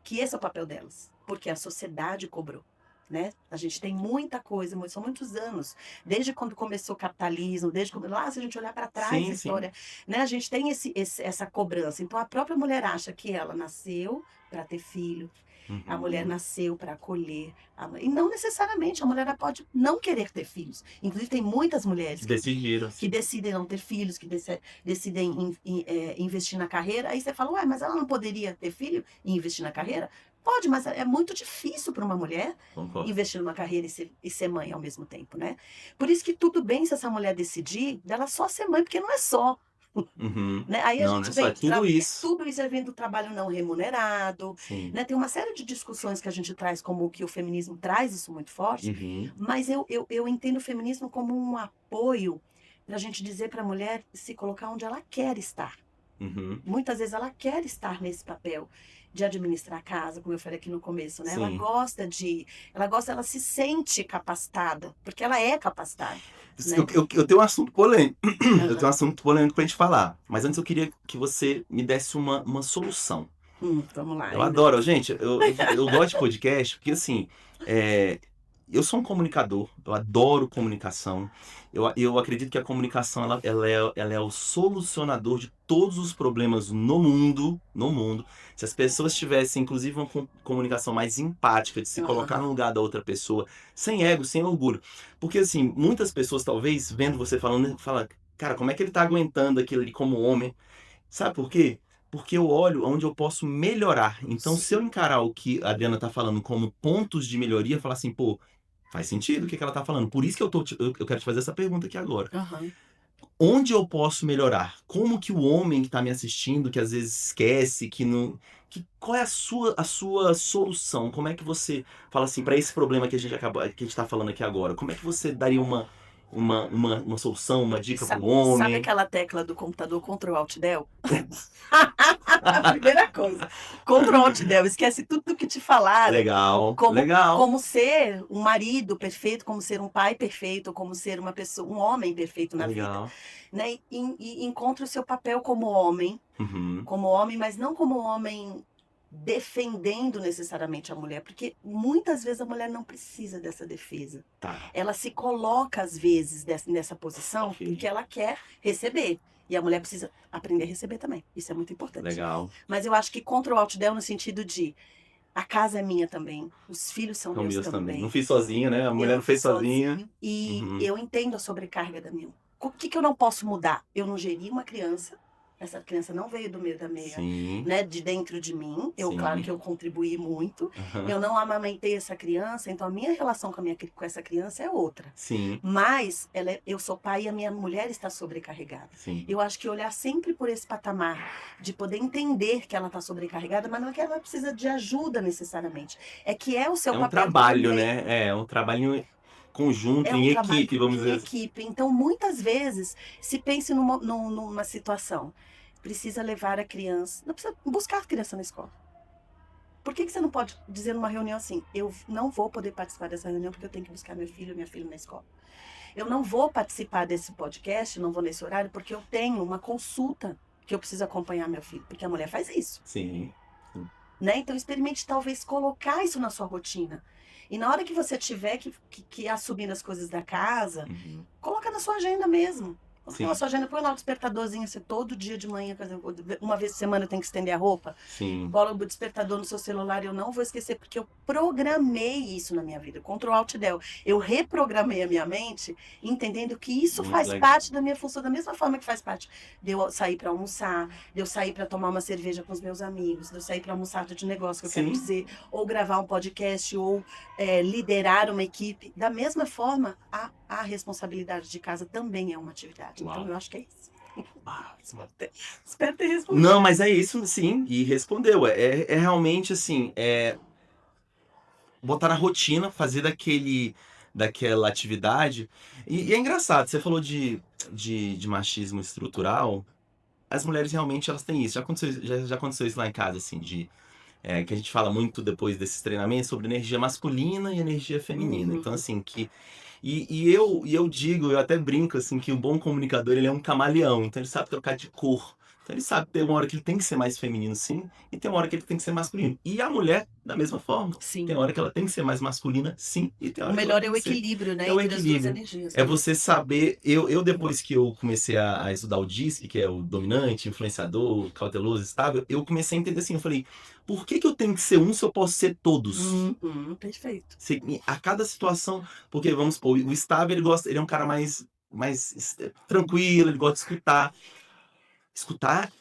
que esse é o papel delas. Porque a sociedade cobrou. Né? A gente tem muita coisa, são muitos anos, desde quando começou o capitalismo, desde quando, lá se a gente olhar para trás Sim, a história, né? A gente tem essa cobrança. Então a própria mulher acha que ela nasceu para ter filho, a mulher Uhum. nasceu para acolher, e não necessariamente a mulher ela pode não querer ter filhos. Inclusive tem muitas mulheres Decidiram, que decidem não ter filhos, que decidem investir na carreira. Aí você fala, ué, mas ela não poderia ter filho e investir na carreira? Pode, mas é muito difícil para uma mulher concordo. investir numa carreira e ser mãe ao mesmo tempo, né? Por isso que tudo bem se essa mulher decidir dela só ser mãe, porque não é só. Uhum. Né? Aí a Não, não gente é só, vem é tudo isso. tudo isso vem do trabalho não remunerado, Sim. né? Tem uma série de discussões que a gente traz, como que o feminismo traz isso muito forte, Uhum. mas eu entendo o feminismo como um apoio para a gente dizer para a mulher se colocar onde ela quer estar. Uhum. Muitas vezes ela quer estar nesse papel de administrar a casa, como eu falei aqui no começo, né? Ela Sim. ela se sente capacitada, porque ela é capacitada, né? Eu tenho um assunto polêmico. Eu tenho um Aham. assunto polêmico pra gente falar. Mas antes eu queria que você me desse uma solução. Vamos lá, Eu ainda. adoro, gente, eu gosto de podcast, porque assim, eu sou um comunicador, eu adoro comunicação. Eu acredito que a comunicação ela é o solucionador de todos os problemas no mundo, no mundo. Se as pessoas tivessem, inclusive, uma comunicação mais empática, de se colocar no Aham. lugar da outra pessoa, sem ego, sem orgulho. Porque assim, muitas pessoas talvez, vendo você falando, falam, cara, como é que ele tá aguentando aquilo ali como homem? Sabe por quê? Porque eu olho onde eu posso melhorar. Então, se eu Sim. encarar o que a Adriana tá falando como pontos de melhoria, falar assim, pô, faz sentido o que ela tá falando. Por isso que eu quero te fazer essa pergunta aqui agora. Aham. Onde eu posso melhorar? Como que o homem que tá me assistindo, que às vezes esquece, que não. Qual é a sua solução? Como é que você fala assim, para esse problema que a gente tá falando aqui agora? Como é que você daria uma solução, uma dica pro Sabe homem? aquela tecla do computador Ctrl Alt Del? A primeira coisa. Ctrl Alt Del, esquece tudo que te falaram. Legal, Como, legal. como ser um marido perfeito, como ser um pai perfeito, como ser uma pessoa, um homem perfeito na vida. Legal. Né? E encontre o seu papel Uhum. como homem, mas não como homem defendendo necessariamente a mulher, porque muitas vezes a mulher não precisa dessa defesa. Tá. Ela se coloca, às vezes, nessa posição Ok. porque ela quer receber. E a mulher precisa aprender a receber também. Isso é muito importante. Legal. Mas eu acho que contra o Alt Del no sentido de a casa é minha também, os filhos são São meus meus também. Não também. fiz sozinho, né? A Eu mulher não não fez fiz sozinha. sozinho. E Uhum. eu entendo a sobrecarga da minha. O que eu não posso mudar? Eu não geri uma criança, Essa criança não veio do meio da meia, Sim, né, de dentro de mim. Claro que sim. eu contribuí muito. Aham. Eu não amamentei essa criança, então a minha relação com essa criança é outra. Sim, Mas eu sou pai e a minha mulher está sobrecarregada. sim. Eu acho que olhar sempre por esse patamar de poder entender que ela está sobrecarregada, mas não é que ela precisa de ajuda necessariamente. É que é o seu É um papel trabalho, também. né? É um trabalho conjunto, É um em trabalho equipe, vamos de dizer assim. equipe. Então, muitas vezes, se pense numa situação, precisa levar a criança, não precisa buscar a criança na escola. Por que você não pode dizer numa reunião assim, eu não vou poder participar dessa reunião porque eu tenho que buscar meu filho e minha filha na escola. Eu não vou participar desse podcast, não vou nesse horário, porque eu tenho uma consulta que eu preciso acompanhar meu filho, porque a mulher faz isso, Sim, sim. né? Então, experimente talvez colocar isso na sua rotina. E na hora que você tiver que assumir as coisas da casa, Uhum. coloca na sua agenda mesmo. Coloca na Sim, sua agenda, põe lá o despertadorzinho, você todo dia de manhã, por exemplo, uma vez por semana eu tenho que estender a roupa. sim. Cola o despertador no seu celular, eu não vou esquecer, porque eu programei isso na minha vida, Ctrl Alt Del. Eu reprogramei a minha mente, entendendo que isso Muito faz legal. parte da minha função, da mesma forma que faz parte de eu sair para almoçar, de eu sair para tomar uma cerveja com os meus amigos, de eu sair para almoçar de negócio que eu quero Sim, dizer, ou gravar um podcast, ou liderar uma equipe. Da mesma forma, a responsabilidade de casa também é uma atividade. Então, uau. eu acho que é isso. Ah, Espero ter respondido. não, mas é isso, sim, e respondeu. É realmente assim, botar na rotina, fazer daquela atividade. E é engraçado, você falou de machismo estrutural. As mulheres realmente elas têm isso. Já aconteceu isso lá em casa, assim, que a gente fala muito depois desses treinamentos sobre energia masculina e energia feminina. Então, Uhum. assim, eu digo, eu até brinco, assim, que o bom comunicador, ele é um camaleão, então ele sabe trocar de cor. Então ele sabe ter uma hora que ele tem que ser mais feminino, sim, e tem uma hora que ele tem que ser masculino. E a mulher, da mesma forma. Tem Sim. hora que ela tem que ser mais masculina, sim, e tem O hora que ela melhor é tem o que ser. equilíbrio, né, É o entre as duas equilíbrio. energias, É né? você saber. Eu depois que eu comecei a estudar o DISC, que é o dominante, influenciador, cauteloso, estável, eu comecei a entender assim. Eu falei, por que eu tenho que ser um se eu posso ser todos? Uhum, perfeito. A cada situação, porque vamos supor, o Stavo ele é um cara mais tranquilo, ele gosta de escutar. Escutar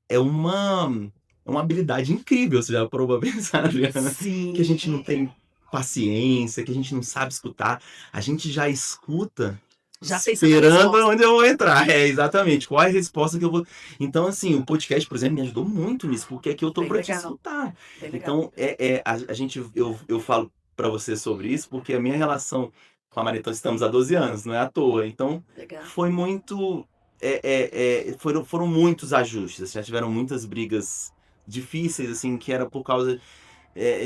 é uma habilidade incrível, você já parou pra pensar, Adriana? Que a Sim. gente não tem paciência, que a gente não sabe escutar, a gente já escuta Já pensa na esperando resposta. onde eu vou entrar. É, exatamente. Qual é a resposta que eu vou. Então, assim, o podcast, por exemplo, me ajudou muito nisso, porque aqui eu tô Bem pra te legal, escutar. bem legal. Então, a gente, eu falo pra você sobre isso, porque a minha relação com a Maritão, estamos há 12 anos, não é à toa. Então, Legal. foi muito. Foram muitos ajustes, assim, já tiveram muitas brigas difíceis, assim, que era por causa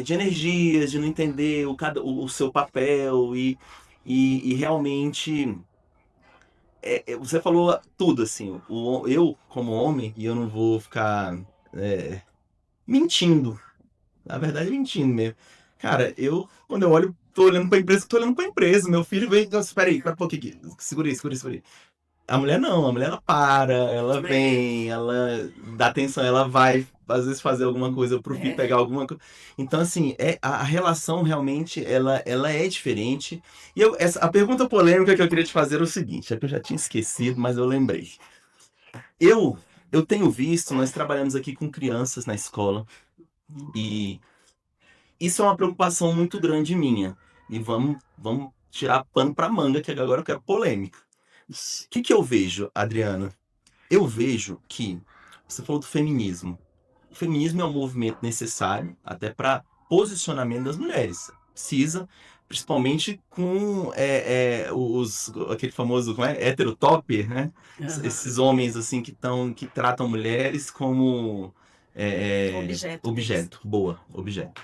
de energias, de não entender o seu papel e realmente você falou tudo, assim. Eu, como homem, e eu não vou ficar mentindo. Na verdade, mentindo mesmo. Cara, quando eu olho, tô olhando pra empresa, tô olhando pra empresa. Meu filho vem. Nossa, peraí, pera um pouquinho aqui. Segura aí, segura aí, segura aí. A mulher não, a mulher ela para, ela É, vem, ela dá atenção, ela vai às vezes fazer alguma coisa pro filho é. pegar alguma coisa. Então, assim, a relação realmente ela é diferente. E a pergunta polêmica que eu queria te fazer era o seguinte: é que eu já tinha esquecido, mas eu lembrei. Eu, eu tenho visto, nós trabalhamos aqui com crianças na escola, e isso é uma preocupação muito grande minha. E vamos tirar pano pra manga, que agora eu quero polêmica. O que que eu vejo, Adriana? Eu vejo que você falou do feminismo. O feminismo é um movimento necessário até para posicionamento das mulheres. Precisa, principalmente com aquele famoso, como é? Heterotop, né? Aham. Esses homens assim que tratam mulheres como Objeto deles. objeto. Boa, objeto.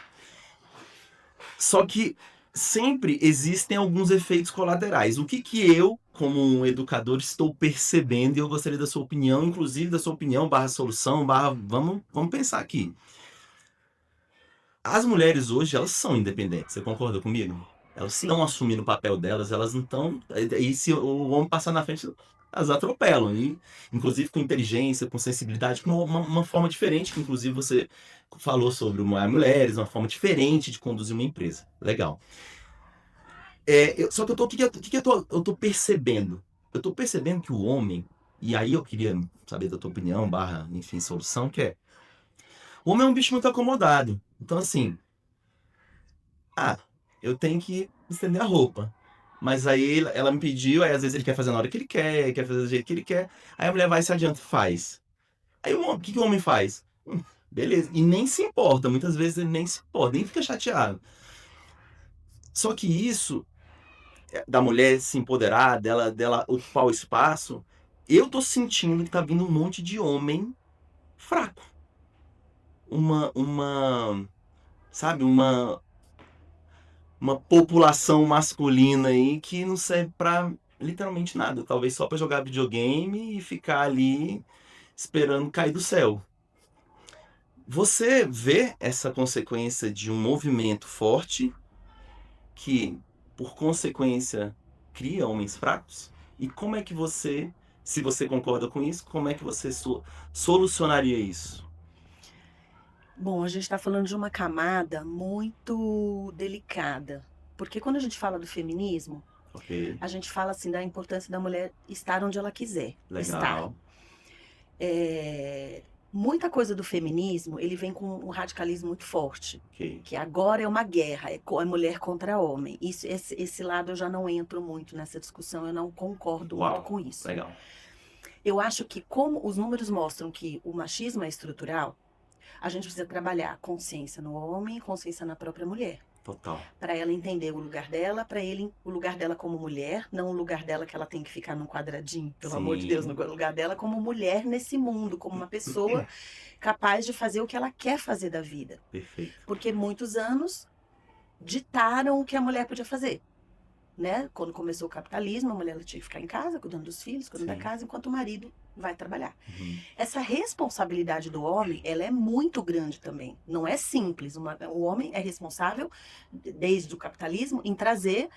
Só que sempre existem alguns efeitos colaterais. O que que eu, como um educador, estou percebendo, e eu gostaria da sua opinião, inclusive da sua opinião, barra solução, barra. Vamos pensar aqui. As mulheres hoje, elas são independentes, você concorda comigo? Elas estão Sim. assumindo o papel delas, elas não estão. E se o homem passar na frente, elas atropelam. E, inclusive com inteligência, com sensibilidade, com uma forma diferente, que inclusive você falou sobre mulheres, uma forma diferente de conduzir uma empresa. Legal. Só que o que que eu tô percebendo? Eu tô percebendo que o homem, e aí eu queria saber da tua opinião, enfim, solução, que é... O homem é um bicho muito acomodado. Então, assim, eu tenho que estender a roupa. Mas aí ela me pediu, aí às vezes ele quer fazer na hora que ele quer fazer do jeito que ele quer. Aí a mulher vai e se adianta e faz. Aí o que o homem faz? Beleza. E nem se importa. Muitas vezes ele nem se importa, nem fica chateado. Só que isso, da mulher se empoderar, dela ocupar o espaço, eu tô sentindo que tá vindo um monte de homem fraco. Sabe, uma população masculina aí que não serve pra literalmente nada. Talvez só pra jogar videogame e ficar ali esperando cair do céu. Você vê essa consequência de um movimento forte que, por consequência, cria homens fracos? E como é que você, se você concorda com isso, como é que você solucionaria isso? Bom, a gente está falando de uma camada muito delicada, porque quando a gente fala do feminismo, Ok, a gente fala assim da importância da mulher estar onde ela quiser estar. legal. Muita coisa do feminismo, ele vem com um radicalismo muito forte, Ok, que agora é uma guerra, é mulher contra homem. Esse lado eu já não entro muito nessa discussão, eu não concordo muito uau, com isso. legal. Eu acho que como os números mostram que o machismo é estrutural, a gente precisa trabalhar consciência no homem, consciência na própria mulher, Total. para ela entender o lugar dela, para ele o lugar dela como mulher, não o lugar dela que ela tem que ficar num quadradinho, pelo amor de Deus, no Sim, lugar dela como mulher nesse mundo, como uma pessoa capaz de fazer o que ela quer fazer da vida. perfeito. Porque muitos anos ditaram o que a mulher podia fazer. Né? Quando começou o capitalismo, a mulher ela tinha que ficar em casa, cuidando dos filhos, cuidando da Sim. casa, enquanto o marido vai trabalhar. Uhum. Essa responsabilidade do homem, ela é muito grande também. Não é simples. O homem é responsável, desde o capitalismo, em trazer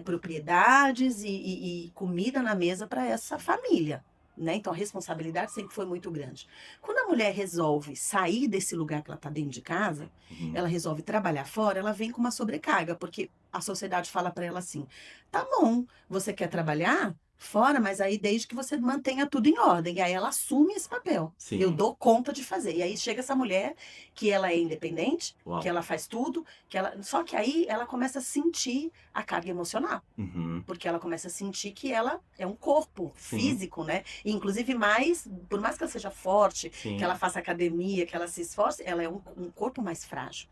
propriedades e comida na mesa para essa família. Né? Então, a responsabilidade sempre foi muito grande. Quando a mulher resolve sair desse lugar que ela está dentro de casa, Uhum. ela resolve trabalhar fora, ela vem com uma sobrecarga, porque a sociedade fala para ela assim: tá bom, você quer trabalhar? Fora, mas aí desde que você mantenha tudo em ordem. E aí ela assume esse papel. Eu Sim. dou conta de fazer. E aí chega essa mulher que ela é independente, que Uau. ela faz tudo, só que aí ela começa a sentir a carga emocional. Uhum. Porque ela começa a sentir que ela é um corpo Sim. físico, né? E, inclusive, por mais que ela seja forte, Sim. que ela faça academia, que ela se esforce, ela é um corpo mais frágil.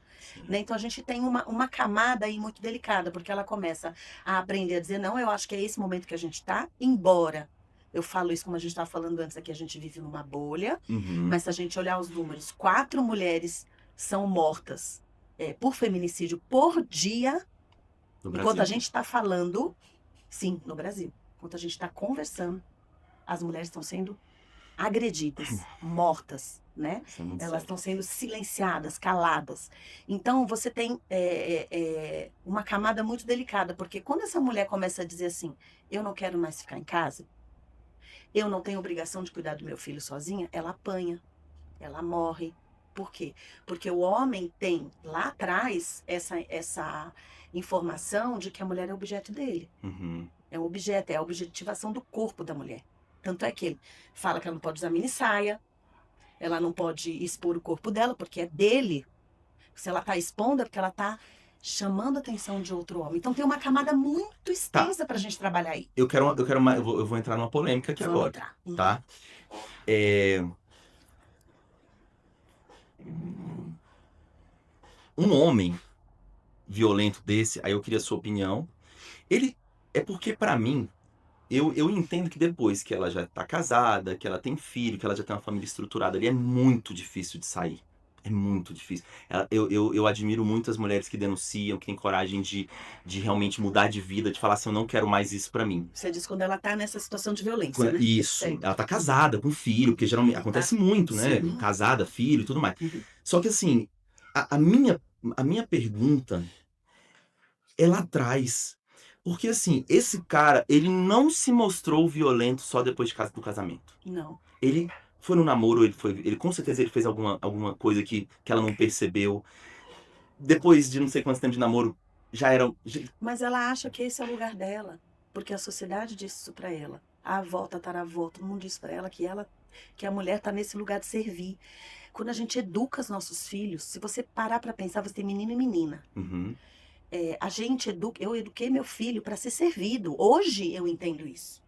Né? Então, a gente tem uma camada aí muito delicada, porque ela começa a aprender a dizer, não, eu acho que é esse momento que a gente está, embora eu falo isso como a gente estava falando antes aqui, a gente vive numa bolha, Uhum. mas se a gente olhar os números, 4 mulheres são mortas por feminicídio por dia, No enquanto a Brasil. gente está falando, sim, no Brasil, enquanto a gente está conversando, as mulheres estão sendo agredidas, mortas, né? Isso é muito Elas sério. estão sendo silenciadas, caladas. Então, você tem uma camada muito delicada, porque quando essa mulher começa a dizer assim, eu não quero mais ficar em casa, eu não tenho obrigação de cuidar do meu filho sozinha, ela apanha, ela morre. Por quê? Porque o homem tem lá atrás essa informação de que a mulher é objeto dele. Uhum. É um objeto, é a objetivação do corpo da mulher. Tanto é que ele fala que ela não pode usar mini saia, ela não pode expor o corpo dela, porque é dele. Se ela está expondo, é porque ela está chamando a atenção de outro homem. Então tem uma camada muito extensa para a gente trabalhar aí. Eu quero eu vou entrar numa polêmica aqui Vamos agora, entrar. tá? É, um homem violento desse, aí eu queria a sua opinião. Ele é porque pra mim, eu entendo que depois que ela já tá casada, que ela tem filho, que ela já tem uma família estruturada ali, é muito difícil de sair. É muito difícil. Eu admiro muito as mulheres que denunciam, que têm coragem de realmente mudar de vida, de falar assim, eu não quero mais isso pra mim. Você diz quando ela está nessa situação de violência, né? Isso, Sei. ela tá casada com filho, porque geralmente acontece muito, né? Sim. Casada, filho e tudo mais. Uhum. Só que assim, a minha pergunta é lá atrás. Porque assim, esse cara, ele não se mostrou violento só depois do casamento. Não. Ele foi no namoro, ele com certeza ele fez alguma coisa que ela não percebeu. Depois de não sei quanto tempo de namoro, já era. Mas ela acha que esse é o lugar dela, porque a sociedade disse isso para ela. A avó, tataravó, todo mundo diz para ela que a mulher está nesse lugar de servir. Quando a gente educa os nossos filhos, se você parar para pensar, você tem menino e menina. Uhum. A gente educa, eu eduquei meu filho para ser servido. Hoje eu entendo isso.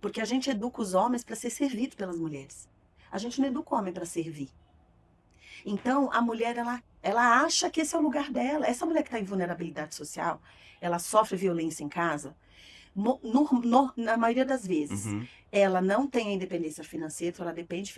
Porque a gente educa os homens para ser servido pelas mulheres. A gente não educa o homem para servir. Então, a mulher, ela acha que esse é o lugar dela. Essa mulher que está em vulnerabilidade social, ela sofre violência em casa, na maioria das vezes, Uhum. ela não tem a independência financeira, então ela depende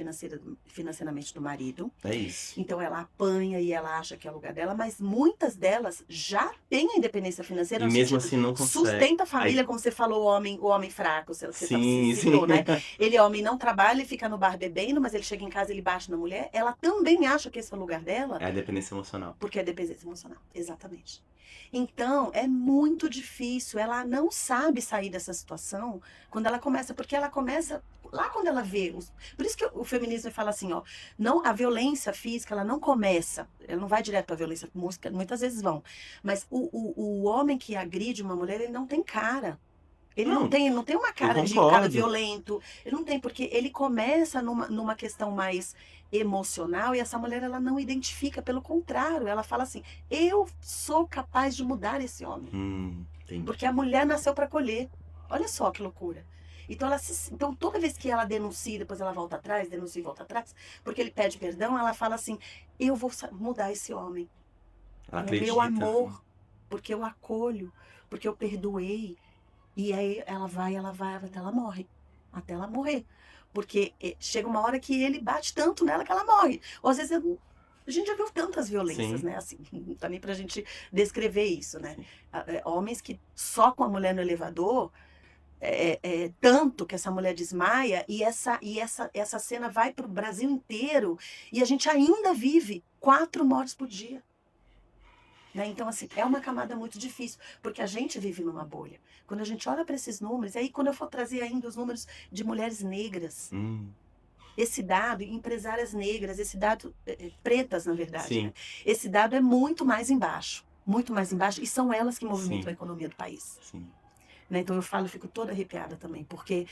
financeiramente do marido. É isso. Então ela apanha e ela acha que é o lugar dela, mas muitas delas já têm a independência financeira E no mesmo sentido, assim não consegue. sustenta a Aí, família, como você falou, o homem fraco, você sim, citou, sim. né? Ele homem não trabalha e fica no bar bebendo, mas ele chega em casa e ele bate na mulher. Ela também acha que esse é o lugar dela, É a dependência emocional. porque é dependência emocional, exatamente. Então, é muito difícil, ela não sabe sair dessa situação quando ela começa, porque ela começa lá quando ela vê. Por isso que o feminismo fala assim, ó, não, a violência física, ela não começa, ela não vai direto para a violência física, muitas vezes vão, mas o homem que agride uma mulher, ele não tem cara. Ele Não, não tem uma eu cara de cara concordo. violento. Ele não tem, porque ele começa numa questão mais emocional e essa mulher ela não identifica, pelo contrário, ela fala assim: eu sou capaz de mudar esse homem, Entendi. porque a mulher nasceu para colher. Olha só que loucura. Então, então, toda vez que ela denuncia, depois ela volta atrás, denuncia e volta atrás, porque ele pede perdão, ela fala assim: eu vou mudar esse homem Ela com o meu acredita. amor, porque eu acolho, porque eu perdoei. E aí ela vai até ela morre. Até ela morrer. Porque chega uma hora que ele bate tanto nela que ela morre. Ou às vezes a gente já viu tantas violências, Sim. né? Assim, também pra gente descrever isso, né? Sim. Homens que só com a mulher no elevador, tanto que essa mulher desmaia, e essa cena vai pro Brasil inteiro, e a gente ainda vive 4 mortes por dia. Né? Então, assim, é uma camada muito difícil, porque a gente vive numa bolha. Quando a gente olha para esses números, aí quando eu for trazer ainda os números de mulheres negras, esse dado, empresárias negras, esse dado, pretas, na verdade, né? Sim. Esse dado é muito mais embaixo, e são elas que movimentam Sim. a economia do país. Sim. Né? Então eu fico toda arrepiada também, porque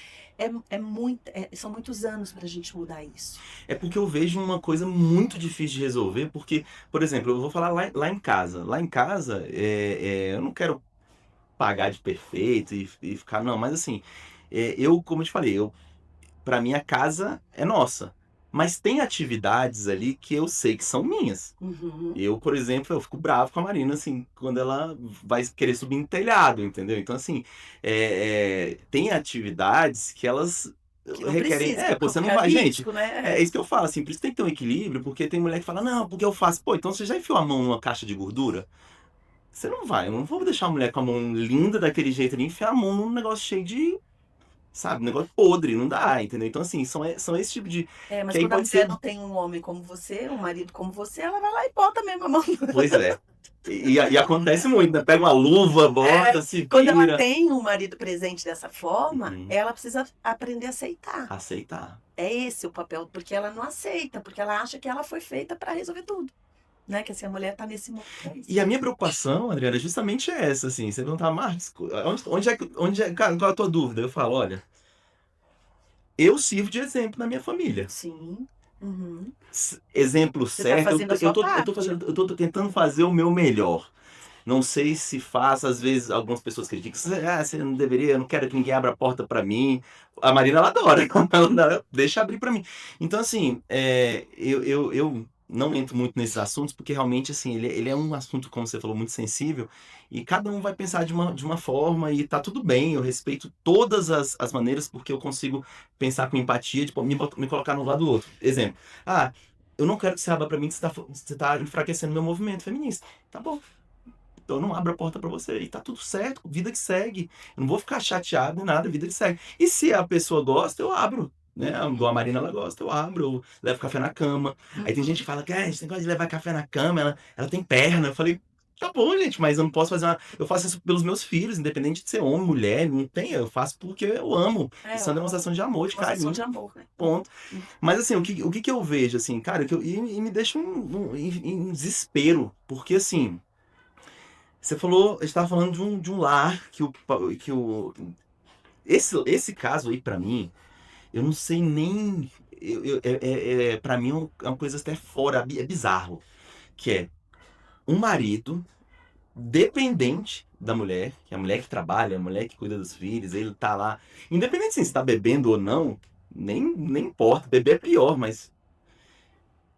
são muitos anos para a gente mudar isso. É porque eu vejo uma coisa muito difícil de resolver, porque, por exemplo, eu vou falar lá em casa. Lá em casa, eu não quero pagar de perfeito e ficar, não, mas assim, eu, como eu te falei, para mim a casa é nossa. Mas tem atividades ali que eu sei que são minhas. Uhum. Eu, por exemplo, eu fico bravo com a Marina, assim, quando ela vai querer subir no telhado, entendeu? Então, assim, tem atividades que elas Que não requerem. precisa, que é Pô, você não vai. Gente, carístico, né? é isso que eu falo, assim, por isso tem que ter um equilíbrio, porque tem mulher que fala, não, porque eu faço. Pô, então você já enfiou a mão numa caixa de gordura? Você não vai, eu não vou deixar a mulher com a mão linda daquele jeito ali, enfiar a mão num negócio cheio de. Sabe, um negócio podre, não dá, entendeu? Então, assim, são esse tipo de. Mas Que aí quando a pode ser. mulher não tem um homem como você, um marido como você, ela vai lá e bota mesmo a mão. Pois é. E acontece muito, né? Pega uma luva, bota, se Quando ela vira. tem um marido presente dessa forma, Uhum. ela precisa aprender a aceitar. Aceitar. É esse o papel, porque ela não aceita, porque ela acha que ela foi feita para resolver tudo. Né? Que assim, a mulher tá nesse mundo. E a minha preocupação, Adriana, é justamente essa, assim. Você perguntar, Marcos, qual é a tua dúvida? Eu falo, olha, eu sirvo de exemplo na minha família. Sim. Uhum. Exemplo Você tá certo, fazendo a sua parte. eu tô tentando fazer o meu melhor. Não sei se faço, às vezes algumas pessoas criticam. Você não deveria, eu não quero que ninguém abra a porta pra mim. A Marina, ela adora, ela deixa abrir pra mim. Então, assim, eu não entro muito nesses assuntos, porque realmente, assim, ele é um assunto, como você falou, muito sensível, e cada um vai pensar de uma forma, e tá tudo bem, eu respeito todas as maneiras, porque eu consigo pensar com empatia, tipo, me colocar no lado do outro. Exemplo, eu não quero que você abra pra mim que você tá enfraquecendo meu movimento feminista. Tá bom. Então eu não abro a porta pra você. E tá tudo certo, vida que segue. Eu não vou ficar chateado nem nada, vida que segue. E se a pessoa gosta, eu abro. Né? A Marina, ela gosta, eu abro, eu levo café na cama. Aí tem gente que fala que esse negócio de levar café na cama, ela tem perna. Eu falei, tá bom, gente, mas eu não posso fazer Eu faço isso pelos meus filhos, independente de ser homem, mulher, não tem. Eu faço porque eu amo. Isso é uma demonstração de amor, de Demonstração carinho. de amor, né? Ponto. Mas assim, o que eu vejo, assim, cara, e me deixa em desespero. Porque assim. Você falou, estava falando de um lar que esse caso aí, pra mim, eu não sei nem. Pra mim é uma coisa até fora, é bizarro. Que é um marido dependente da mulher, que é a mulher que trabalha, a mulher que cuida dos filhos, ele tá lá. Independente se tá bebendo ou não, nem importa, beber é pior, mas.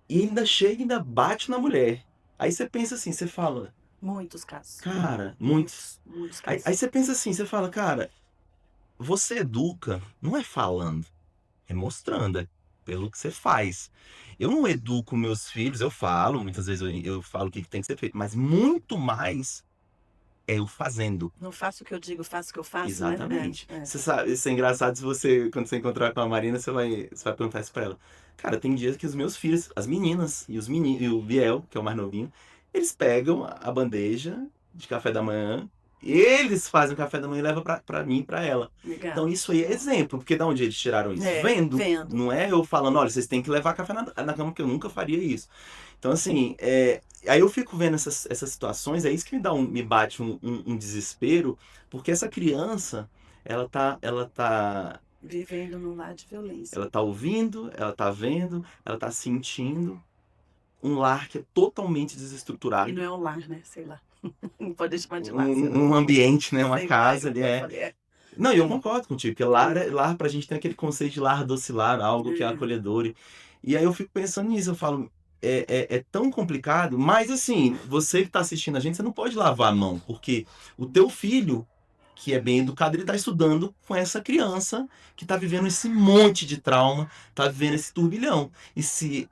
E ainda chega e ainda bate na mulher. Aí você pensa assim, você fala, Muitos casos. cara, muitos. Muitos Aí casos. você pensa assim, você fala, cara, você educa, não é falando, é mostrando, é pelo que você faz. Eu não educo meus filhos, eu falo, muitas vezes eu falo o que tem que ser feito, mas muito mais é eu fazendo. Não faço o que eu digo, faço o que eu faço, né? Exatamente. Você sabe, isso é engraçado se você, quando você encontrar com a Marina, você vai perguntar isso pra ela. Cara, tem dias que os meus filhos, as meninas e os meninos, e o Biel, que é o mais novinho, eles pegam a bandeja de café da manhã, eles fazem o café da manhã e levam pra mim e pra ela. Legal. Então isso aí é exemplo, porque da onde eles tiraram isso? É, Vendo. vendo. Não é eu falando, olha, vocês têm que levar café na cama, porque eu nunca faria isso. Então, assim, aí eu fico vendo essas situações, é isso que me bate um desespero, porque essa criança, ela tá Vivendo num lar de violência. ela tá ouvindo, ela tá vendo, ela tá sentindo um lar que é totalmente E desestruturado. não é um lar, né? Sei lá. Não pode chamar de lar, sei lá. Um ambiente, né? Uma Sei lá, casa ali eu falei, Não, e eu concordo contigo, porque lar pra gente tem aquele conceito de lar docilar, algo que é É. acolhedor. E aí eu fico pensando nisso, eu falo, é tão complicado, mas assim, você que tá assistindo a gente, você não pode lavar a mão, porque o teu filho, que é bem educado, ele tá estudando com essa criança que tá vivendo esse monte de trauma, tá vivendo esse turbilhão. E se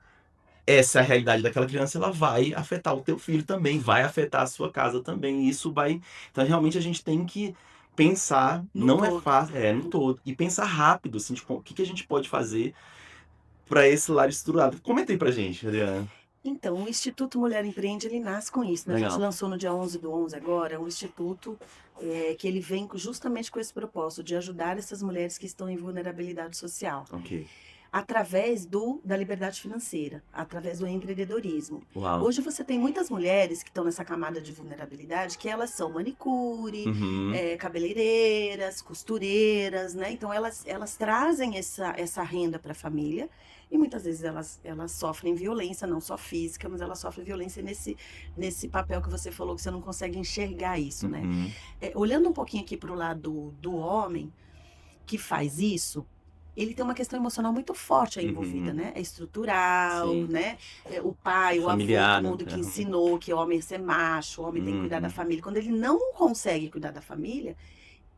essa é a realidade daquela criança, ela vai afetar o teu filho também, vai afetar a sua casa também. E isso vai. Então, realmente, a gente tem que pensar, No não é todo. fácil, no todo, e pensar rápido, assim, tipo, o que a gente pode fazer para esse lar estruturado. Comenta aí pra gente, Adriana. Então, o Instituto Mulher Empreende, ele nasce com isso, né? A gente Legal. lançou no dia 11/11 agora, um instituto que ele vem justamente com esse propósito de ajudar essas mulheres que estão em vulnerabilidade social, Ok. através da liberdade financeira, através do empreendedorismo. Uau. Hoje você tem muitas mulheres que estão nessa camada de vulnerabilidade, que elas são manicure, Uhum. cabeleireiras, costureiras, né? Então elas trazem essa renda para a família. E muitas vezes elas sofrem violência, não só física, mas elas sofrem violência nesse papel que você falou, que você não consegue enxergar isso, né? Uhum. Olhando um pouquinho aqui para o lado do homem que faz isso, ele tem uma questão emocional muito forte aí envolvida, Uhum. né? É estrutural, Sim. né? O pai, o avô, Familiar, todo mundo né? que ensinou que o homem é ser macho, o homem tem que cuidar da Uhum. família. Quando ele não consegue cuidar da família,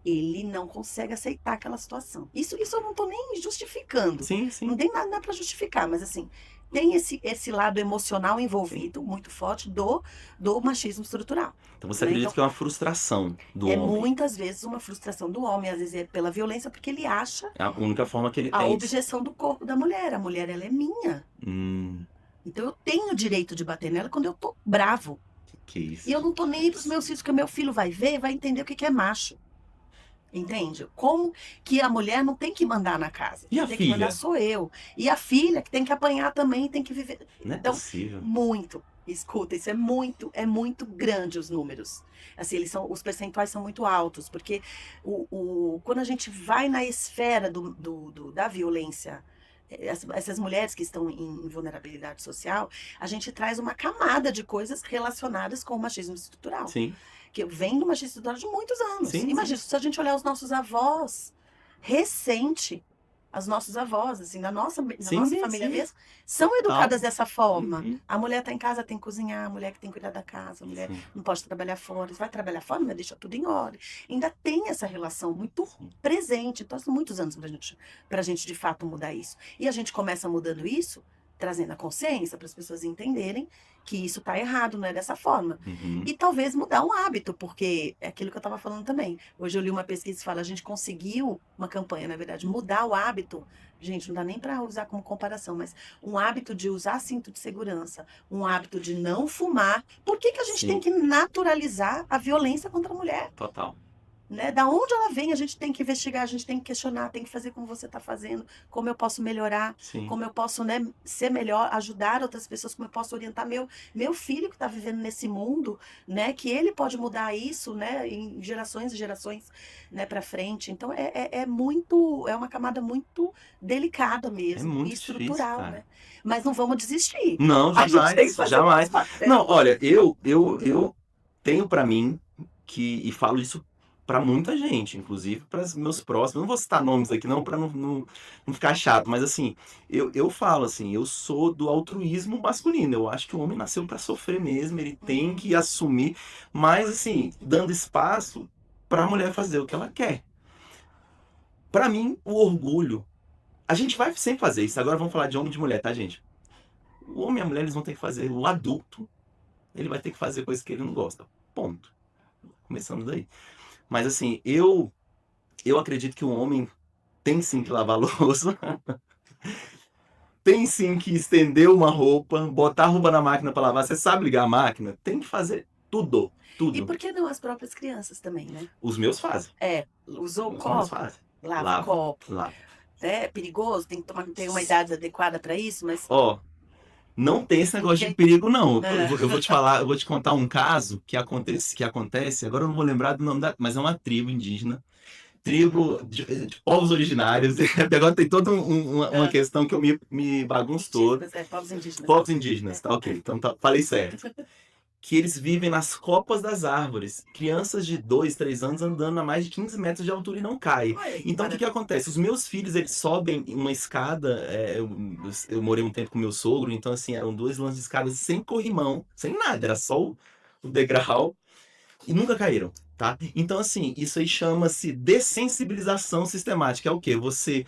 ele não consegue aceitar aquela situação. Isso eu não tô nem justificando. Sim, Não sim. tem nada para justificar, mas assim, tem esse lado emocional envolvido, muito forte, do machismo estrutural. Então você Né? acredita Então, que é uma frustração do é homem? muitas vezes uma frustração do homem, às vezes é pela violência, porque ele acha É a única forma que ele a tem. objeção do corpo da mulher. A mulher, ela é minha. Hum, Então eu tenho o direito de bater nela quando eu tô bravo. que isso? E eu não tô nem aí pros meus filhos, porque o meu filho vai ver, vai entender o que é macho. Entende? Como que a mulher não tem que mandar na casa. E a Quem tem que mandar filha? sou eu. E a filha que tem que apanhar também, tem que viver. Não é Então, possível. muito. Escuta, isso é muito grande os números. Assim, os percentuais são muito altos, porque quando a gente vai na esfera da violência, essas mulheres que estão em vulnerabilidade social, a gente traz uma camada de coisas relacionadas com o machismo estrutural. Sim. Que vem do machismo estrutural de muitos anos. Sim, Imagina, se a gente olhar os nossos avós, recente, as nossos avós, assim, da nossa família mesmo, são educadas dessa forma. Uhum. A mulher tá em casa, tem que cozinhar, a mulher que tem que cuidar da casa, a mulher Sim. não pode trabalhar fora. Vai trabalhar fora, mas deixa tudo em ordem. Ainda tem essa relação muito presente. Então, são muitos anos pra gente de fato mudar isso. E a gente começa mudando isso, trazendo a consciência para as pessoas entenderem que isso está errado, não é dessa forma. Uhum. E talvez mudar um hábito, porque é aquilo que eu estava falando também. Hoje eu li uma pesquisa que fala, a gente conseguiu, uma campanha, na verdade, mudar o hábito. Gente, não dá nem para usar como comparação, mas um hábito de usar cinto de segurança, um hábito de não fumar. Por que a gente Sim. tem que naturalizar a violência contra a mulher? Total. né? Da onde ela vem, a gente tem que investigar, a gente tem que questionar, tem que fazer como você está fazendo, como eu posso melhorar, Sim. como eu posso, né, ser melhor, ajudar outras pessoas, como eu posso orientar meu filho que está vivendo nesse mundo, né? Que ele pode mudar isso, né? Em gerações e gerações, né, para frente. Então é uma camada muito delicada É mesmo e muito difícil, estrutural, cara. né? Mas não vamos desistir. Não, A gente tem que jamais, fazer o nosso jamais. Não, papel. olha, eu tenho pra mim que, e falo isso pra muita gente, inclusive para os meus próximos. Não vou citar nomes aqui, não, pra não ficar chato, mas assim, eu falo assim, eu sou do altruísmo masculino. Eu acho que o homem nasceu pra sofrer mesmo, ele tem Uhum. que assumir, mas assim, dando espaço pra mulher fazer o que ela quer. Pra mim, o orgulho. A gente vai sempre fazer isso. Agora vamos falar de homem e de mulher, tá, gente? O homem e a mulher eles vão ter que fazer. O adulto, ele vai ter que fazer coisas que ele não gosta. Ponto. Começando daí. Mas assim, eu acredito que o homem tem sim que lavar a louça, tem sim que estender uma roupa, botar a roupa na máquina para lavar. Você sabe ligar a máquina? Tem que fazer tudo, E tudo. por que não as próprias crianças também, né? Os meus fazem. Usou o Os meus copo, fazem. lava o Lava, copo. lava. É perigoso, tem uma idade adequada para isso, mas Ó, não tem esse negócio de porque perigo, não. é, Eu vou te falar, eu vou te contar um caso que acontece, agora eu não vou lembrar do nome mas é uma tribo indígena, tribo de povos originários, e agora tem toda uma é, questão que eu me bagunço todo. indígenas, povos indígenas. Povos indígenas, É. tá ok, então tá, falei certo. Que eles vivem nas copas das árvores. Crianças de 2, 3 anos andando a mais de 15 metros de altura e não caem. Olha aí que Então o que que maravilha. acontece? Os meus filhos, eles sobem uma escada, eu morei um tempo com meu sogro, então assim, eram 2 lances de escadas sem corrimão, sem nada, era só o degrau e nunca caíram, tá? Então assim, isso aí chama-se dessensibilização sistemática. É o quê? Você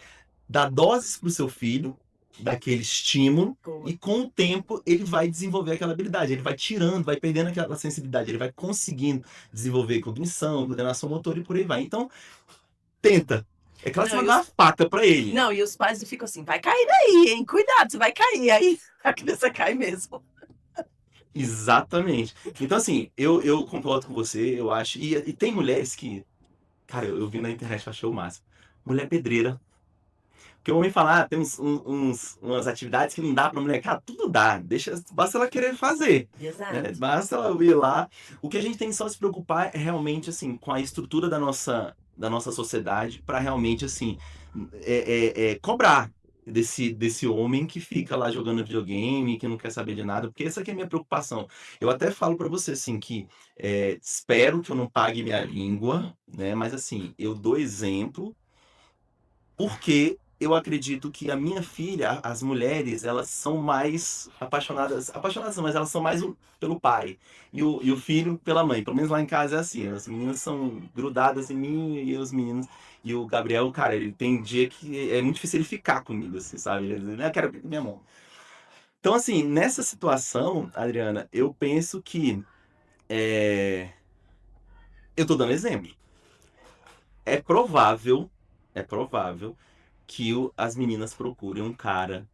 dá doses pro seu filho daquele estímulo Boa. e com o tempo ele vai desenvolver aquela habilidade, ele vai tirando, vai perdendo aquela sensibilidade, ele vai conseguindo desenvolver cognição, coordenação motora e por aí vai. Então, tenta. É claro que Não, você vai dar uma faca pra ele. não, e os pais ficam assim, vai cair daí, hein? Cuidado, você vai cair. Aí a criança cai mesmo. Exatamente. Então, assim, eu concordo com você, eu acho. E tem mulheres que, cara, eu vi na internet, eu achei o máximo. Mulher pedreira. Porque o homem fala, tem umas atividades que não dá pra mulher. Cara, tudo dá. Basta ela querer fazer. Né? Exato. Basta ela ir lá. O que a gente tem que só se preocupar é realmente, assim, com a estrutura da nossa sociedade para realmente, assim, cobrar desse homem que fica lá jogando videogame, que não quer saber de nada, porque essa aqui é a minha preocupação. Eu até falo para você, assim, que espero que eu não pague minha língua, né? Mas, assim, eu dou exemplo porque eu acredito que a minha filha, as mulheres, elas são mais apaixonadas não, mas elas são mais pelo pai, e o filho pela mãe. Pelo menos lá em casa é assim, as meninas são grudadas em mim e os meninos. E o Gabriel, cara, ele tem dia que é muito difícil ele ficar comigo, assim, sabe? Ele diz, eu quero minha mão. Então, assim, nessa situação, Adriana, eu penso que é, eu tô dando exemplo. É provável, é provável que as meninas procurem um cara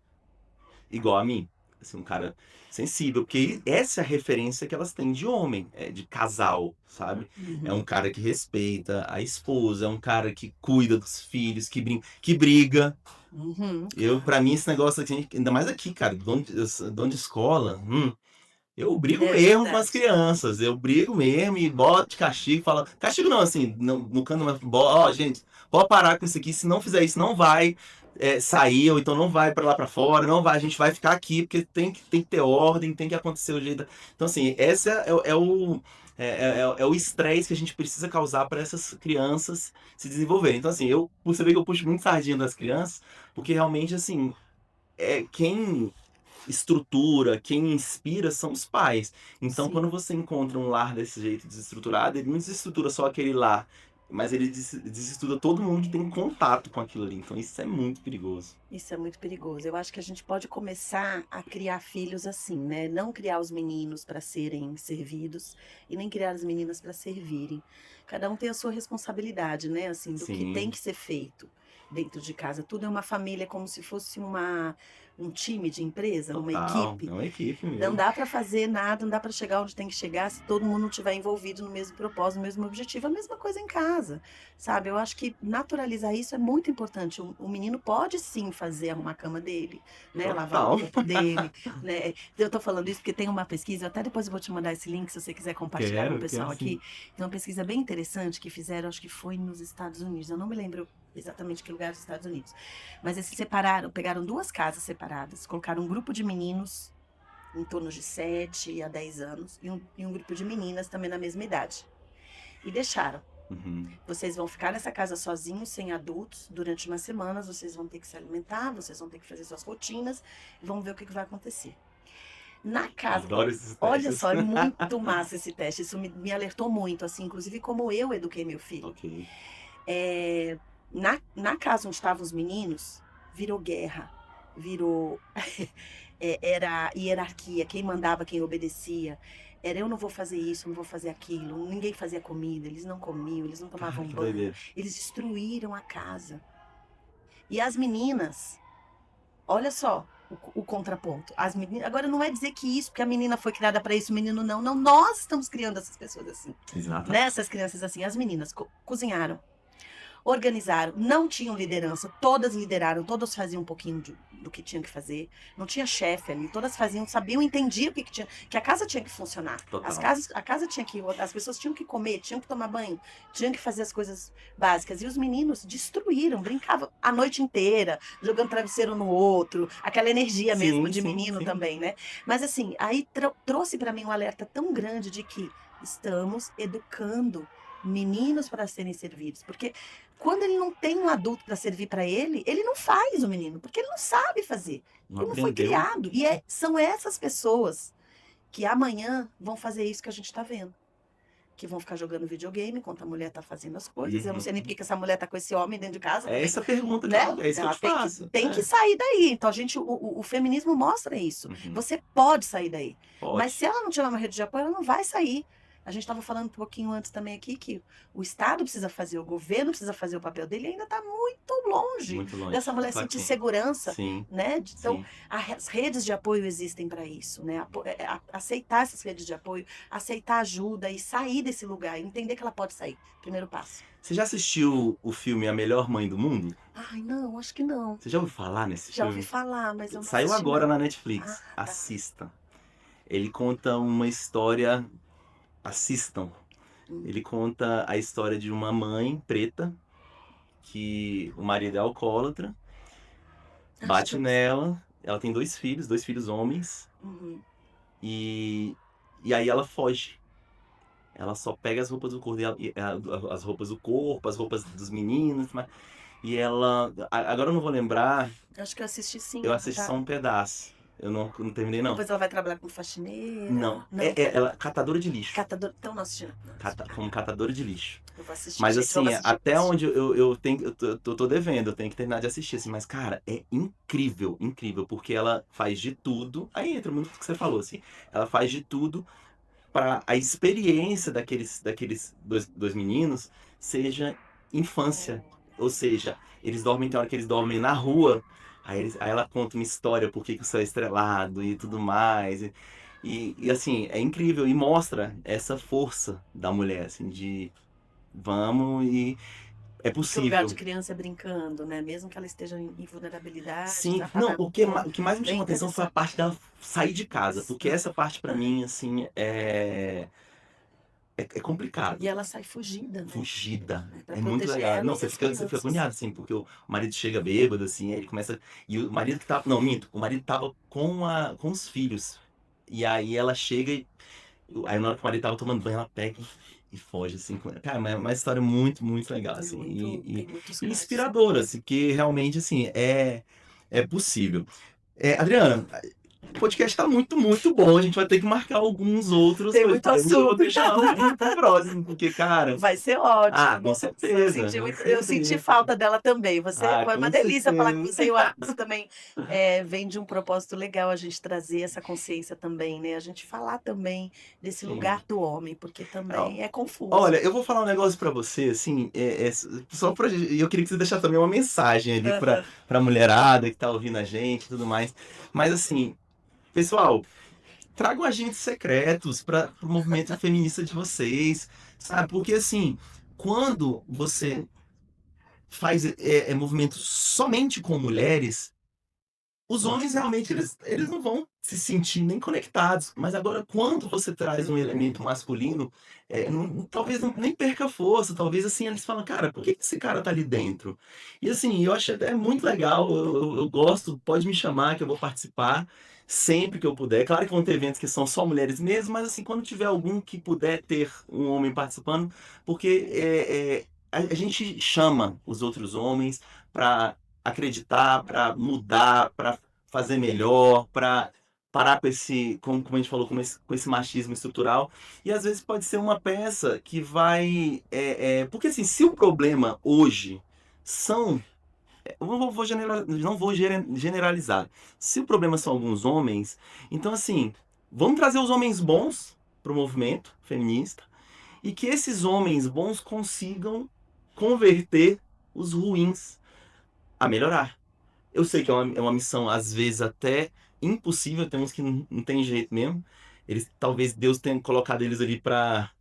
igual a mim. Assim, um cara sensível, porque essa é a referência que elas têm de homem, de casal, sabe? É um Uhum. cara que respeita a esposa, é um cara que cuida dos filhos, que briga. Uhum. Pra mim, esse negócio aqui, ainda mais aqui, cara, dono de escola, eu brigo É mesmo com as verdade. crianças, eu brigo mesmo e boto de castigo, falo, castigo não, assim, no canto, mas, ó, gente, pode parar com isso aqui, se não fizer isso, não vai sair, ou então não vai pra lá pra fora, não vai, a gente vai ficar aqui, porque tem que ter ordem, tem que acontecer o jeito. Então, assim, esse é o estresse que a gente precisa causar para essas crianças se desenvolverem. Então, assim, você vê que eu puxo muito sardinha das crianças, porque realmente, assim, quem estrutura, quem inspira são os pais. Então, Sim. quando você encontra um lar desse jeito desestruturado, ele não desestrutura só aquele lar, mas ele desestrutura todo mundo que tem contato com aquilo ali. Então, isso é muito perigoso. Isso é muito perigoso. Eu acho que a gente pode começar a criar filhos assim, né? Não criar os meninos para serem servidos e nem criar as meninas para servirem. Cada um tem a sua responsabilidade, né? Assim, do que tem Sim, que ser feito. dentro de casa. Tudo é uma família, como se fosse um time de empresa, uma Total. equipe. É uma equipe Não mesmo. dá para fazer nada, não dá para chegar onde tem que chegar se todo mundo não estiver envolvido no mesmo propósito, no mesmo objetivo. A mesma coisa em casa, sabe? Eu acho que naturalizar isso é muito importante. O menino pode sim fazer, arrumar a cama dele, né? Lavar a Total. roupa dele, né? Eu tô falando isso porque tem uma pesquisa, até depois eu vou te mandar esse link se você quiser compartilhar com o Quero pessoal sim. aqui. Tem uma pesquisa bem interessante que fizeram, acho que foi nos Estados Unidos. Eu não me lembro exatamente que lugar dos Estados Unidos. Mas eles separaram, pegaram duas casas separadas, colocaram um grupo de meninos em torno de 7 a 10 anos, e um grupo de meninas também na mesma idade. E deixaram. Uhum. Vocês vão ficar nessa casa sozinhos, sem adultos, durante umas semanas, vocês vão ter que se alimentar, vocês vão ter que fazer suas rotinas, e vamos ver o que vai acontecer. Na casa, Adoro esses olha testes. só, é muito massa esse teste, isso me alertou muito, assim, inclusive como eu eduquei meu filho. Ok. Na casa onde estavam os meninos, virou guerra, virou era hierarquia, quem mandava, quem obedecia. Era eu não vou fazer isso, eu não vou fazer aquilo. Ninguém fazia comida, eles não comiam, eles não Cara, tomavam que banho. doideira. Eles destruíram a casa. E as meninas, olha só o contraponto. As meninas, agora não é dizer que isso, porque a menina foi criada para isso, o menino não. Não, nós estamos criando essas pessoas assim. Exato. Nessas crianças assim. As meninas cozinharam, organizaram, não tinham liderança, todas lideraram, todas faziam um pouquinho do que tinham que fazer, não tinha chefe ali, todas faziam, sabiam, entendiam que tinha, que a casa tinha que funcionar, Total. a casa tinha que, as pessoas tinham que comer, tinham que tomar banho, tinham que fazer as coisas básicas, e os meninos destruíram, brincavam a noite inteira, jogando travesseiro no outro, aquela energia mesmo de menino também, né? Mas assim, aí trouxe para mim um alerta tão grande de que estamos educando meninos para serem servidos, porque quando ele não tem um adulto para servir para ele, ele não faz o menino, porque ele não sabe fazer. Não Ele não foi aprendeu. criado. E são essas pessoas que amanhã vão fazer isso que a gente está vendo. Que vão ficar jogando videogame enquanto a mulher está fazendo as coisas. Eu não sei nem porque que essa mulher está com esse homem dentro de casa. É essa a pergunta, né? é isso que eu te faço. Tem que sair daí. Então, o feminismo mostra isso. Uhum. Você pode sair daí. Pode. Mas se ela não tiver uma rede de apoio, ela não vai sair. A gente estava falando um pouquinho antes também aqui que o Estado precisa fazer, o governo precisa fazer o papel dele, e ainda está muito longe dessa mulher sentir segurança. Sim. Né? Então, Sim. as redes de apoio existem para isso. Né? Aceitar essas redes de apoio, aceitar ajuda e sair desse lugar, entender que ela pode sair. Primeiro passo. Você já assistiu o filme A Melhor Mãe do Mundo? Ai, não, acho que não. Você já ouviu falar nesse Já filme? ouvi falar, mas eu não Saiu assisti, agora não. na Netflix. Ah, tá. Assista. Ele conta uma história... Assistam. Ele conta a história de uma mãe preta que o marido é alcoólatra, bate nela, ela tem dois filhos homens, Uhum. e aí ela foge. Ela só pega as roupas do corpo, as roupas do corpo, as roupas dos meninos, e ela... Agora eu não vou lembrar, Acho que eu assisti sim. eu assisti só um pedaço. Eu não terminei, não. Depois ela vai trabalhar como faxineira. Não. Ela catadora de lixo. Então não assisti. Como catadora de lixo. Eu vou assistir. Mas gente, assim, vamos assistir, até vamos onde eu tô devendo, eu tenho que terminar de assistir, assim, mas cara, é incrível, incrível, porque ela faz de tudo, aí entra muito o que você falou, assim, ela faz de tudo para a experiência daqueles dois meninos seja infância, ou seja, eles dormem, tem hora que eles dormem na rua, aí ela conta uma história, por que o céu é estrelado e tudo mais, e assim, é incrível, e mostra essa força da mulher, assim, de vamos e é Porque o lugar de possível. criança é brincando, né? Mesmo que ela esteja em vulnerabilidade. Sim, tá, não, tá, o que mais me bem chamou a atenção foi a interessante. parte dela sair de casa, porque essa parte pra mim, assim, é complicado. E ela sai fugida, né? Fugida. Pra É muito proteger legal. ela Não, e você as fica crianças. agoniado, assim, porque o marido chega bêbado, assim, aí ele começa. E o marido que tava. Não, minto, o marido tava com os filhos. E aí ela chega e. Aí na hora que o marido tava tomando banho, ela pega e foge, assim. Cara, é uma história muito, muito legal, Tem assim. tem muitos E casos. inspiradora, assim, porque realmente, assim, é possível. Adriana, O podcast tá muito, muito bom. A gente vai ter que marcar alguns outros. Tem muito Eu vou assunto. deixar pro próximo, porque, cara. Vai ser Ah, ótimo. com Eu certeza. senti, Com eu senti certeza. falta dela também. Você Ah, foi uma com delícia falar com você. certeza. Eu acho que isso também vem de um propósito legal, a gente trazer essa consciência também, né? A gente falar também desse Sim. lugar do homem, porque também é confuso. Olha, eu vou falar um negócio pra você, assim, só pra. E eu queria que você deixasse também uma mensagem ali Aham. pra mulherada que tá ouvindo a gente e tudo mais. Mas, assim, pessoal, tragam agentes secretos para o movimento feminista de vocês, sabe? Porque, assim, quando você faz movimento somente com mulheres, os homens realmente eles não vão se sentir nem conectados. Mas agora, quando você traz um elemento masculino, talvez nem perca força, talvez assim eles falam, cara, por que que esse cara tá ali dentro? E assim, eu acho até muito legal, eu gosto, pode me chamar que eu vou participar sempre que eu puder. Claro que vão ter eventos que são só mulheres mesmo, mas assim, quando tiver algum que puder ter um homem participando, porque a gente chama os outros homens para acreditar, para mudar, para fazer melhor, para parar com esse, como a gente falou, com esse machismo estrutural. E às vezes pode ser uma peça que vai. Porque assim, se o problema hoje são. Eu não vou generalizar. Se o problema são alguns homens, então assim, vamos trazer os homens bons para o movimento feminista e que esses homens bons consigam converter os ruins a melhorar. Eu sei que é uma missão, às vezes, até impossível, tem uns que não tem jeito mesmo. Eles, talvez Deus tenha colocado eles ali para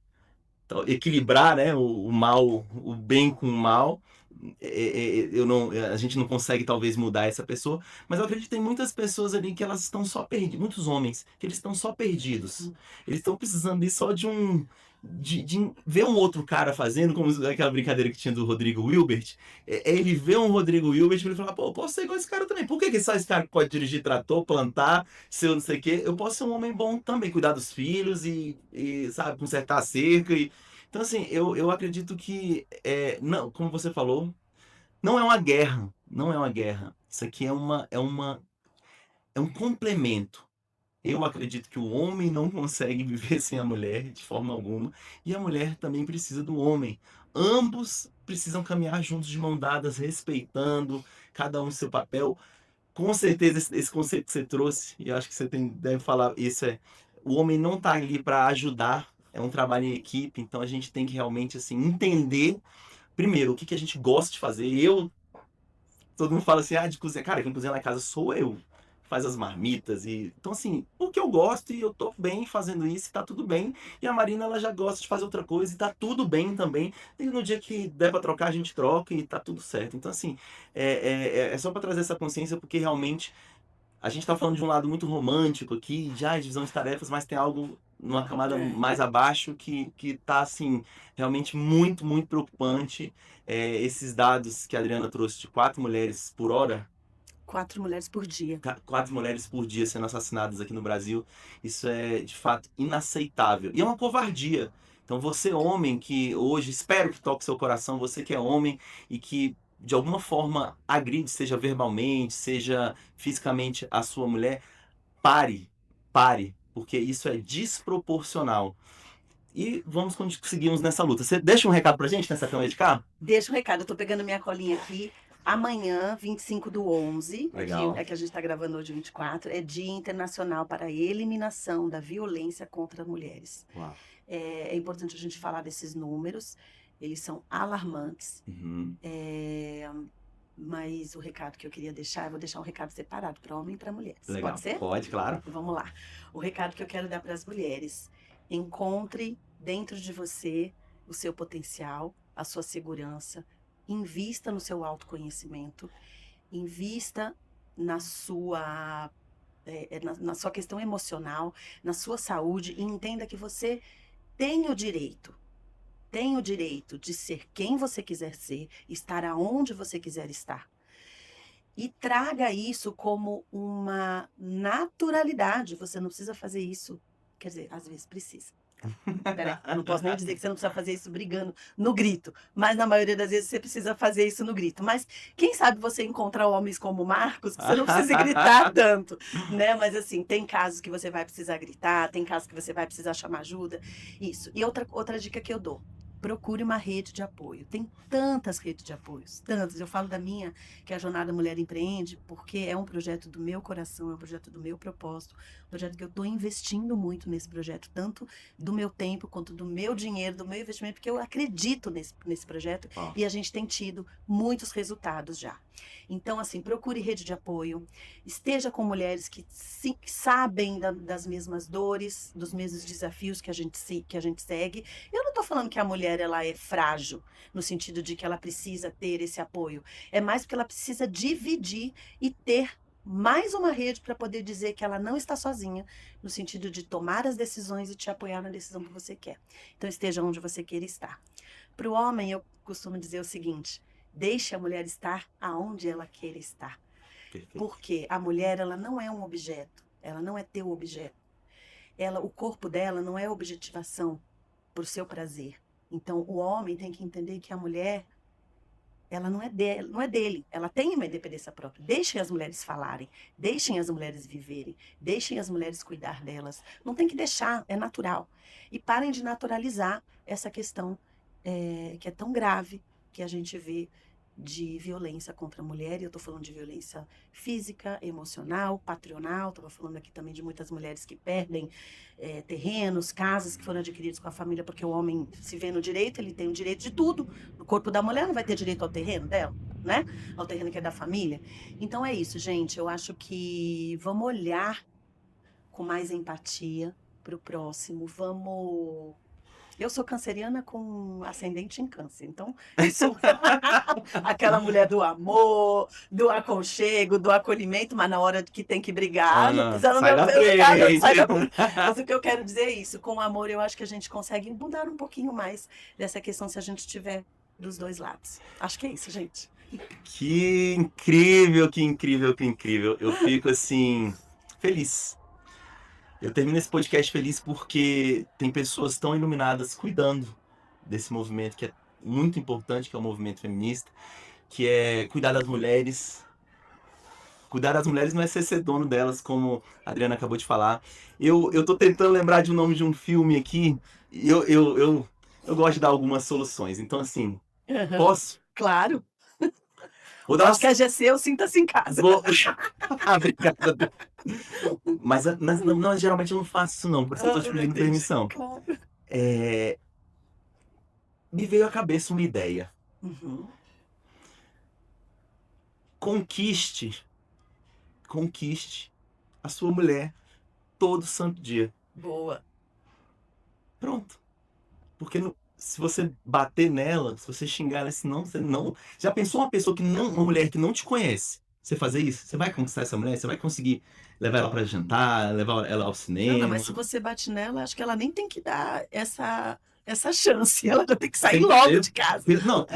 equilibrar, né, o mal, o bem com o mal. Eu não, a gente não consegue talvez mudar essa pessoa, mas eu acredito que tem muitas pessoas ali que elas estão só perdidas, muitos homens que eles estão só perdidos. Eles estão precisando ali só de de ver um outro cara fazendo, como aquela brincadeira que tinha do Rodrigo Wilbert. Ele vê um Rodrigo Wilbert e ele fala, pô, eu posso ser igual esse cara também. Por que só esse cara que pode dirigir trator, plantar, ser não sei o quê? Eu posso ser um homem bom também, cuidar dos filhos sabe, consertar a cerca. Então, assim, eu acredito que, não, como você falou, não é uma guerra. Não é uma guerra. Isso aqui é um complemento. Eu acredito que o homem não consegue viver sem a mulher de forma alguma. E a mulher também precisa do homem. Ambos precisam caminhar juntos de mão dadas, respeitando cada um seu papel. Com certeza, esse conceito que você trouxe, e eu acho que você deve falar isso, o homem não está ali para ajudar, é um trabalho em equipe, então a gente tem que realmente assim, entender, primeiro, o que a gente gosta de fazer. Todo mundo fala assim, de cozinhar. Cara, quem cozinha lá em casa sou eu. Faz as marmitas e. Então, assim, o que eu gosto e eu tô bem fazendo isso e tá tudo bem. E a Marina, ela já gosta de fazer outra coisa e tá tudo bem também. E no dia que der pra trocar, a gente troca e tá tudo certo. Então, assim, é só pra trazer essa consciência, porque realmente a gente tá falando de um lado muito romântico aqui, já divisão de tarefas, mas tem algo numa camada É. mais abaixo que tá, assim, realmente muito, muito preocupante. Esses dados que a Adriana trouxe de 4 mulheres por hora, 4 mulheres por dia. 4 mulheres por dia sendo assassinadas aqui no Brasil, isso é de fato inaceitável. E é uma covardia. Então você, homem, que hoje, espero que toque seu coração, você que é homem e que de alguma forma agride, seja verbalmente, seja fisicamente a sua mulher, pare, pare, porque isso é desproporcional. E vamos seguirmos nessa luta. Você deixa um recado pra gente nessa câmera de cá? Deixa um recado, eu tô pegando minha colinha aqui. Amanhã, 25/11, Legal. que a gente está gravando hoje, 24, é Dia Internacional para a Eliminação da Violência contra Mulheres. Uau. É importante a gente falar desses números, eles são alarmantes. Uhum. Mas o recado que eu queria deixar, eu vou deixar um recado separado para homem e para mulheres. Legal. Pode ser? Pode, claro. Vamos lá. O recado que eu quero dar para as mulheres: encontre dentro de você o seu potencial, a sua segurança, invista no seu autoconhecimento, invista na sua, na sua questão emocional, na sua saúde e entenda que você tem o direito. Tem o direito de ser quem você quiser ser, estar aonde você quiser estar. E traga isso como uma naturalidade. Você não precisa fazer isso. Quer dizer, às vezes precisa. Peraí, eu não posso nem dizer que você não precisa fazer isso brigando no grito, mas na maioria das vezes você precisa fazer isso no grito. Mas quem sabe você encontrar homens como o Marcos, que você não precisa gritar tanto, né? Mas assim, tem casos que você vai precisar gritar, tem casos que você vai precisar chamar ajuda, isso. E outra dica que eu dou. Procure uma rede de apoio. Tem tantas redes de apoios, tantas. Eu falo da minha, que é a Jornada Mulher Empreende, porque é um projeto do meu coração, é um projeto do meu propósito, um projeto que eu estou investindo muito nesse projeto, tanto do meu tempo, quanto do meu dinheiro, do meu investimento, porque eu acredito nesse projeto Ó, e a gente tem tido muitos resultados já. Então, assim, procure rede de apoio, esteja com mulheres que sabem das mesmas dores, dos mesmos desafios que a gente segue. Eu não estou falando que a mulher ela é frágil, no sentido de que ela precisa ter esse apoio. É mais porque ela precisa dividir e ter mais uma rede para poder dizer que ela não está sozinha, no sentido de tomar as decisões e te apoiar na decisão que você quer. Então, esteja onde você queira estar. Para o homem, eu costumo dizer o seguinte: deixe a mulher estar aonde ela queira estar. perfeito. Porque a mulher, ela não é um objeto, ela não é teu objeto. O corpo dela não é objetivação por seu prazer. Então, o homem tem que entender que a mulher, ela não é dele, ela tem uma independência própria. Deixem as mulheres falarem, deixem as mulheres viverem, deixem as mulheres cuidar delas. Não tem que deixar, é natural. E parem de naturalizar essa questão que é tão grave que a gente vê de violência contra a mulher. E eu estou falando de violência física, emocional, patronal. Estava falando aqui também de muitas mulheres que perdem terrenos, casas que foram adquiridos com a família, porque o homem se vê no direito, ele tem o direito de tudo. O corpo da mulher não vai ter direito ao terreno dela, né? Ao terreno que é da família. Então é isso, gente. Eu acho que vamos olhar com mais empatia para o próximo. Vamos. Eu sou canceriana com ascendente em câncer, então eu sou aquela mulher do amor, do aconchego, do acolhimento, mas na hora que tem que brigar, não pisa no sai meu da pé, não sai da frente. frente. Mas o que eu quero dizer é isso: com o amor eu acho que a gente consegue mudar um pouquinho mais dessa questão se a gente estiver dos dois lados. Acho que é isso, gente. Que incrível, que incrível, que incrível. Eu fico assim, feliz. Eu termino esse podcast feliz porque tem pessoas tão iluminadas cuidando desse movimento que é muito importante, que é o movimento feminista, que é cuidar das mulheres. Cuidar das mulheres não é ser dono delas, como a Adriana acabou de falar. Eu tô tentando lembrar de um nome de um filme aqui, e eu gosto de dar algumas soluções. Então, assim, Uhum. posso? Claro. Vou O dar podcast é seu, sinta-se em casa. Vou... Obrigado. Mas não, geralmente eu não faço isso não, por isso que eu tô te pedindo Entendi. permissão. Claro. Me veio à cabeça uma ideia. Uhum. Conquiste a sua mulher todo santo dia. Boa. Pronto. Porque se você bater nela, se você xingar ela, senão você não... Já pensou uma mulher que não te conhece? Você fazer isso? Você vai conquistar essa mulher? Você vai conseguir levar ela pra jantar, levar ela ao Não, cinema? mas se você bate nela, acho que ela nem tem que dar essa chance. Ela já tem que sair Tem que logo ter- de casa. Não,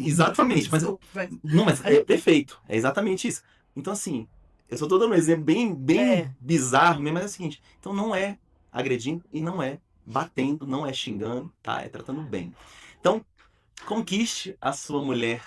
exatamente, mas Desculpa, mas... não, mas é perfeito, é exatamente isso. Então, assim, eu só tô dando um exemplo bem bizarro mesmo, mas é o seguinte: então não é agredindo e não é batendo, não é xingando, tá? É tratando bem. Então, conquiste a sua mulher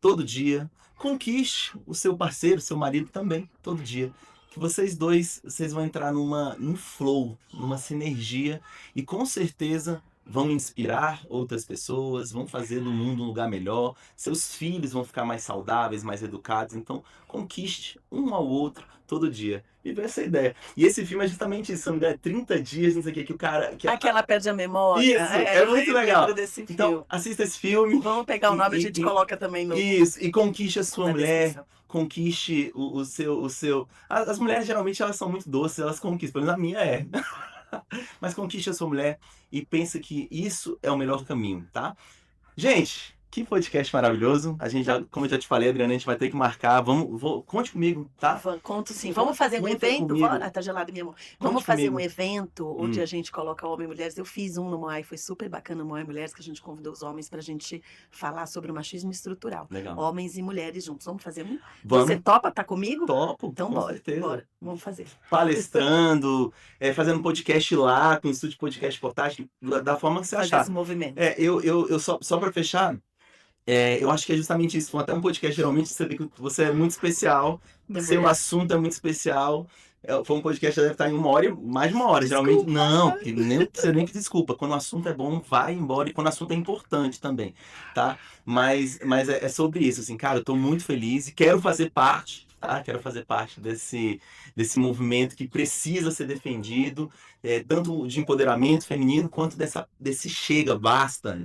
todo dia, conquiste o seu parceiro, seu marido também, todo dia. Que vocês dois, vocês vão entrar num flow, numa sinergia e com certeza vão inspirar outras pessoas, vão fazer do mundo um lugar melhor, seus filhos vão ficar mais saudáveis, mais educados, então conquiste um ao outro todo dia. Vive essa ideia. E esse filme é justamente isso, são 30 dias, não sei o que o cara... Aquela perde a memória. Isso, é muito eu legal. lembro desse Então, filme. assista esse filme. Vamos pegar o nome e a gente coloca também no... Isso, e conquiste a sua na mulher, descrição. conquiste o seu... As mulheres, geralmente, elas são muito doces, elas conquistam, pelo menos a minha é. Mas conquiste a sua mulher e pensa que isso é o melhor caminho, tá? Gente, Que podcast maravilhoso. A gente já, como eu já te falei, Adriana, a gente vai ter que marcar. Conte comigo, tá? Conto sim. Vamos fazer um Conta evento. comigo. Ah, tá gelado, minha mão. Conte Vamos fazer um comigo. evento onde a gente coloca homens e mulheres. Eu fiz um no Moai, foi super bacana no Moai Mulheres, que a gente convidou os homens pra gente falar sobre o machismo estrutural. Legal. Homens e mulheres juntos. Vamos fazer um? Vamos. Você topa tá comigo? Topo, Então com bora, certeza. bora. Vamos fazer. Palestrando, fazendo podcast lá, com o estúdio de podcast portátil, da forma que você Fazer achar. esse movimento. Eu só para fechar, eu acho que é justamente isso. Foi até um podcast, geralmente, você vê que você é muito especial, seu assunto é muito especial. Foi um podcast que deve estar em 1 hora, mais de 1 hora, geralmente. Desculpa. Não, que nem precisa nem pedir desculpa. Quando o assunto é bom, vai embora. E quando o assunto é importante também, tá? Mas é sobre isso, assim, cara, eu tô muito feliz e quero fazer parte, tá? Quero fazer parte desse movimento que precisa ser defendido, tanto de empoderamento feminino, quanto desse chega, basta,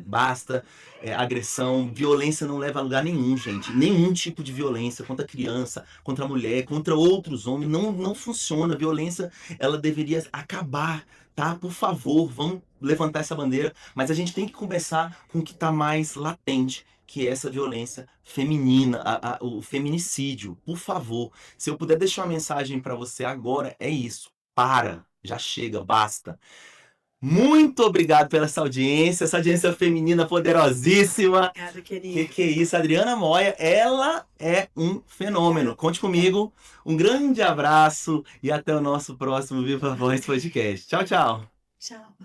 agressão, violência não leva a lugar nenhum, gente. Nenhum tipo de violência contra criança, contra mulher, contra outros homens, não funciona. A violência, ela deveria acabar, tá? Por favor, vamos levantar essa bandeira, mas a gente tem que começar com o que está mais latente, que é essa violência feminina, o feminicídio. Por favor, se eu puder deixar uma mensagem para você agora, é isso. Para, já chega, basta. Muito obrigado pela essa audiência feminina poderosíssima. Obrigada, querida. Que é isso, Adriana Moia, ela é um fenômeno. Conte comigo, um grande abraço e até o nosso próximo Viva a Voz Podcast. Tchau, tchau. Tchau.